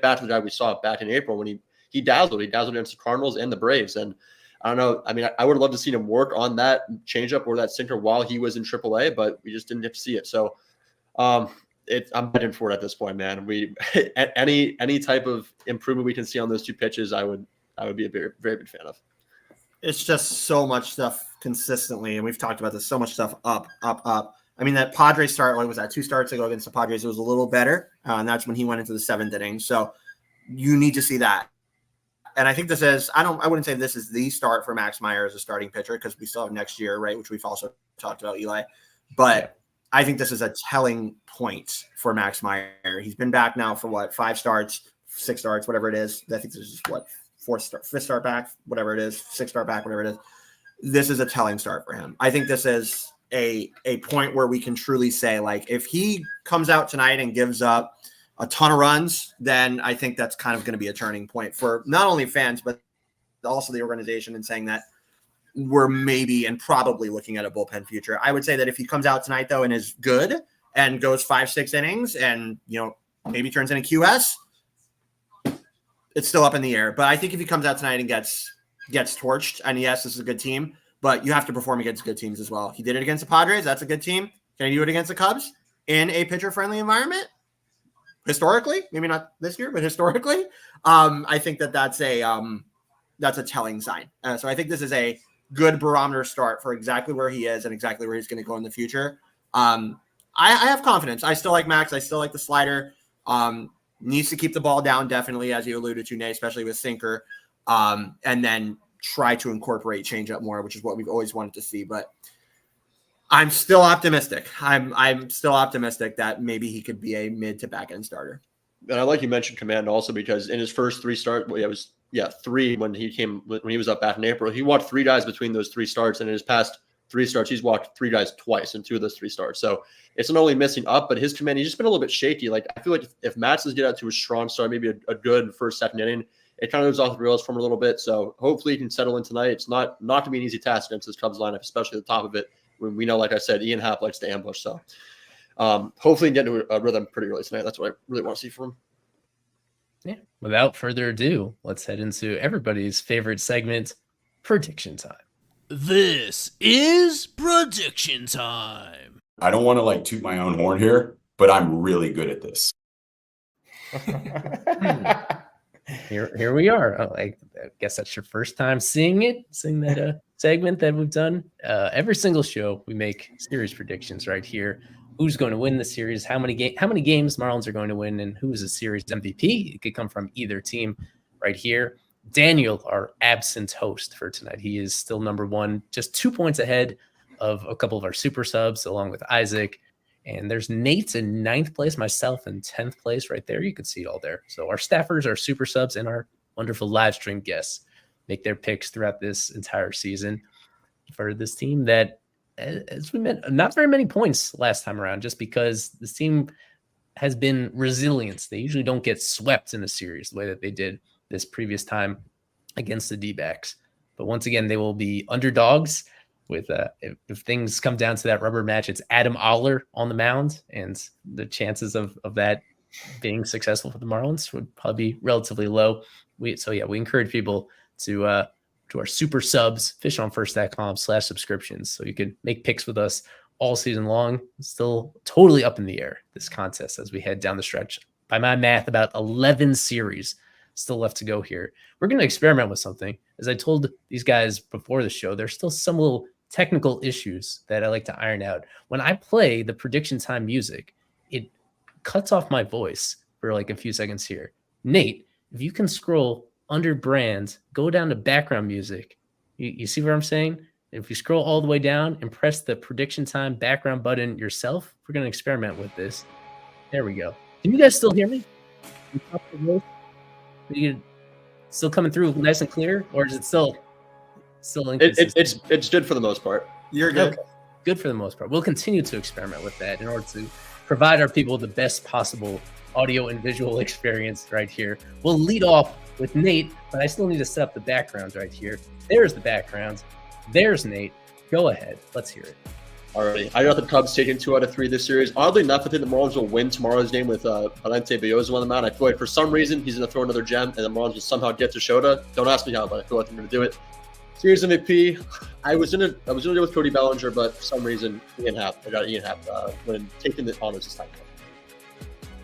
back to the guy we saw back in April when he dazzled. He dazzled against the Cardinals and the Braves. And I don't know. I mean, I would love to see him work on that changeup or that sinker while he was in AAA, but we just didn't get to see it. So, I'm betting for it at this point, man. We any type of improvement we can see on those two pitches, I would be a very, very big fan of. It's just so much stuff consistently, and we've talked about this. So much stuff up. I mean, that Padres start, what was that, 2 starts ago against the Padres? It was a little better, and that's when he went into the 7th inning. So you need to see that. And I think this is, I wouldn't say this is the start for Max Meyer as a starting pitcher because we still have next year, right? Which we've also talked about, Eli. But I think this is a telling point for Max Meyer. He's been back now for 5 starts, 6 starts, whatever it is. I think this is 5th start back, whatever it is, 6th start back, whatever it is. This is a telling start for him. I think this is a point where we can truly say, like, if he comes out tonight and gives up a ton of runs, then I think that's kind of going to be a turning point for not only fans, but also the organization and saying that we're maybe and probably looking at a bullpen future. I would say that if he comes out tonight, though, and is good and goes 5-6 innings and, maybe turns into QS, it's still up in the air. But I think if he comes out tonight and gets torched, and yes, this is a good team, but you have to perform against good teams as well. He did it against the Padres. That's a good team. Can he do it against the Cubs in a pitcher-friendly environment? Historically, maybe not this year, but historically, I think that's a telling sign. So I think this is a good barometer start for exactly where he is and exactly where he's going to go in the future. I have confidence. I still like Max. I still like the slider. Needs to keep the ball down, definitely, as you alluded to, Nate, especially with sinker, and then try to incorporate changeup more, which is what we've always wanted to see. But I'm still optimistic. I'm still optimistic that maybe he could be a mid to back end starter. And I like you mentioned command also because in his first 3 starts, well, it was 3 when he was up back in April. He walked 3 guys between those 3 starts, and in his past 3 starts, he's walked 3 guys twice in 2 of those 3 starts. So it's not only missing up, but his command, he's just been a little bit shaky. Like I feel like if Matz does get out to a strong start, maybe a good first, second inning, it kind of goes off the rails from a little bit. So hopefully he can settle in tonight. It's not going to be an easy task against this Cubs lineup, especially at the top of it. When we know, like I said, Ian Happ likes to ambush. So hopefully he can get into a rhythm pretty early tonight. That's what I really want to see from him. Yeah. Without further ado, let's head into everybody's favorite segment, prediction time. This is prediction time. I don't want to toot my own horn here, but I'm really good at this. Here we are. I guess that's your first time seeing that segment that we've done. Every single show we make series predictions right here. Who's going to win the series? How many games Marlins are going to win, and who is a series MVP? It could come from either team right here. Daniel, our absent host for tonight, he is still number 1, just 2 points ahead of a couple of our super subs, along with Isaac. And there's Nate in 9th place, myself in 10th place right there. You can see it all there. So our staffers, our super subs, and our wonderful live stream guests make their picks throughout this entire season for this team that, as we meant, not very many points last time around, just because this team has been resilient. They usually don't get swept in a series the way that they did this previous time against the D-backs. But once again, they will be underdogs. With if things come down to that rubber match, it's Adam Oller on the mound, and the chances of that being successful for the Marlins would probably be relatively low. We encourage people to our super subs, fishonfirst.com/subscriptions, so you can make picks with us all season long. It's still totally up in the air, this contest, as we head down the stretch. By my math, about 11 series still left to go here. We're going to experiment with something. As I told these guys before the show, there's still some little technical issues that I like to iron out. When I play the prediction time music, it cuts off my voice for a few seconds here. Nate, if you can scroll under brand, go down to background music, You see what I'm saying? If you scroll all the way down and press the prediction time background button yourself, we're going to experiment with this. There we go. Can you guys still hear me? Are you still coming through nice and clear, or is it still inconsistent? It's good for the most part. You're good. Okay. Good for the most part. We'll continue to experiment with that in order to provide our people the best possible audio and visual experience right here. We'll lead off with Nate, but I still need to set up the backgrounds right here. There's the backgrounds. There's Nate. Go ahead. Let's hear it. Alrighty. I got the Cubs taking 2 out of 3 this series. Oddly enough, I think the Marlins will win tomorrow's game with Valente Belloso on the mound. I feel like for some reason he's going to throw another gem, and the Marlins will somehow get to Shota. Don't ask me how, but I feel like they're going to do it. Series MVP. I was going to go with Cody Bellinger, but for some reason I got Ian Happ when taking the honors this time.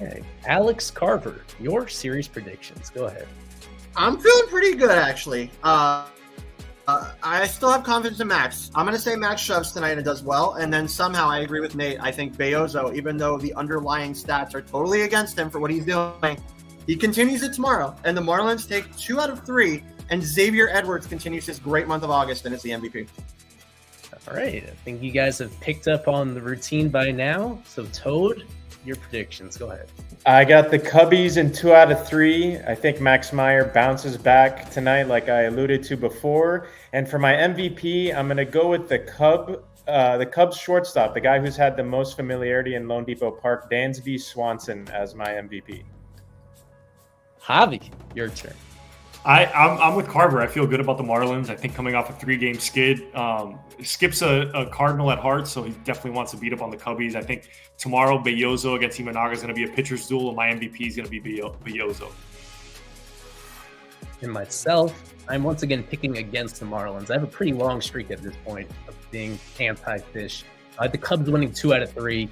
Okay. Alex Carver, your series predictions. Go ahead. I'm feeling pretty good, actually. I still have confidence in Max. I'm going to say Max shoves tonight and does well. And then somehow I agree with Nate. I think Belloso, even though the underlying stats are totally against him for what he's doing, he continues it tomorrow. And the Marlins take 2 out of 3. And Xavier Edwards continues his great month of August and is the MVP. All right. I think you guys have picked up on the routine by now. So, Toad, your predictions. Go ahead. I got the Cubbies in 2 out of 3. I think Max Meyer bounces back tonight, like I alluded to before. And for my MVP, I'm going to go with the Cubs shortstop, the guy who's had the most familiarity in Lone Depot Park, Dansby Swanson, as my MVP. Javi, your turn. I'm with Carver. I feel good about the Marlins. I think coming off a 3-game skid, Skip's a Cardinal at heart, so he definitely wants to beat up on the Cubbies. I think tomorrow Belloso against Imanaga is going to be a pitcher's duel, and my MVP is going to be Belloso. And myself, I'm once again picking against the Marlins. I have a pretty long streak at this point of being anti-fish. The Cubs winning 2 out of 3.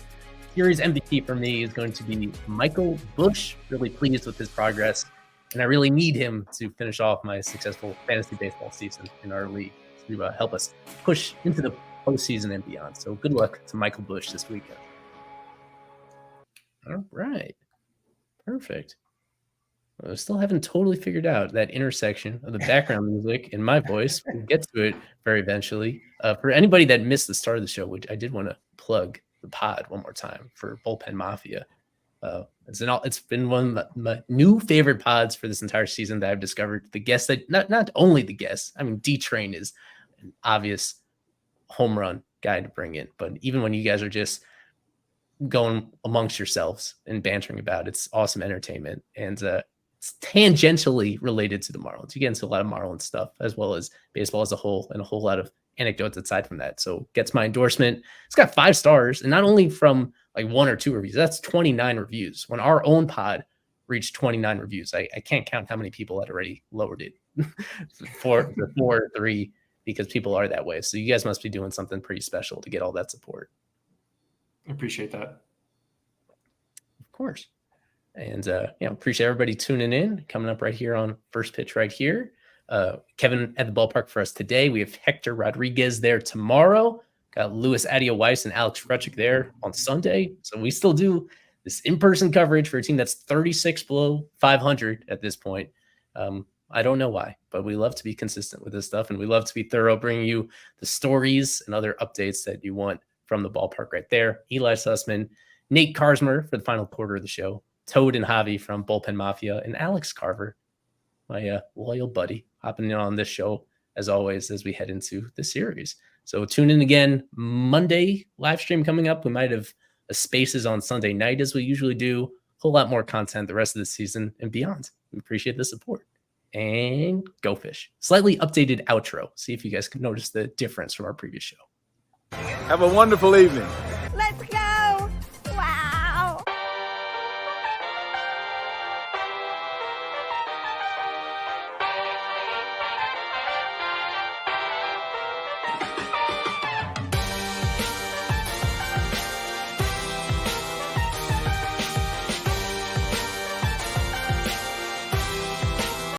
Series MVP for me is going to be Michael Busch. Really pleased with his progress. And I really need him to finish off my successful fantasy baseball season in our league to help us push into the postseason and beyond. So good luck to Michael Busch this weekend. All right. Perfect. I still haven't totally figured out that intersection of the background music and my voice. We'll get to it very eventually. For anybody that missed the start of the show, which I did want to plug the pod one more time for Bullpen Mafia. It's been one of my new favorite pods for this entire season that I've discovered. The guest that not only the guest, I mean, D-Train is an obvious home run guy to bring in, but even when you guys are just going amongst yourselves and bantering about, it's awesome entertainment, and it's tangentially related to the Marlins. You get into a lot of Marlins stuff as well as baseball as a whole, and a whole lot of anecdotes aside from that. So gets my endorsement. It's got 5 stars, and not only from like 1 or 2 reviews. That's 29 reviews. When our own pod reached 29 reviews, I can't count how many people had already lowered it 4 or 3, because people are that way. So you guys must be doing something pretty special to get all that support. I appreciate that. Of course. And appreciate everybody tuning in, coming up right here on First Pitch right here. Kevin at the ballpark for us today. We have Hector Rodriguez there tomorrow. Got Louis Adia-Weiss and Alex Frechik there on Sunday. So we still do this in-person coverage for a team that's 36 below 500 at this point. I don't know why, but we love to be consistent with this stuff, and we love to be thorough, bringing you the stories and other updates that you want from the ballpark right there. Eli Sussman, Nate Karsmer for the final quarter of the show, Toad and Javi from Bullpen Mafia, and Alex Carver, my loyal buddy, hopping in on this show as always as we head into the series. So tune in again Monday, live stream coming up. We might have a spaces on Sunday night as we usually do. A whole lot more content the rest of the season and beyond. We appreciate the support. And go fish. Slightly updated outro. See if you guys can notice the difference from our previous show. Have a wonderful evening.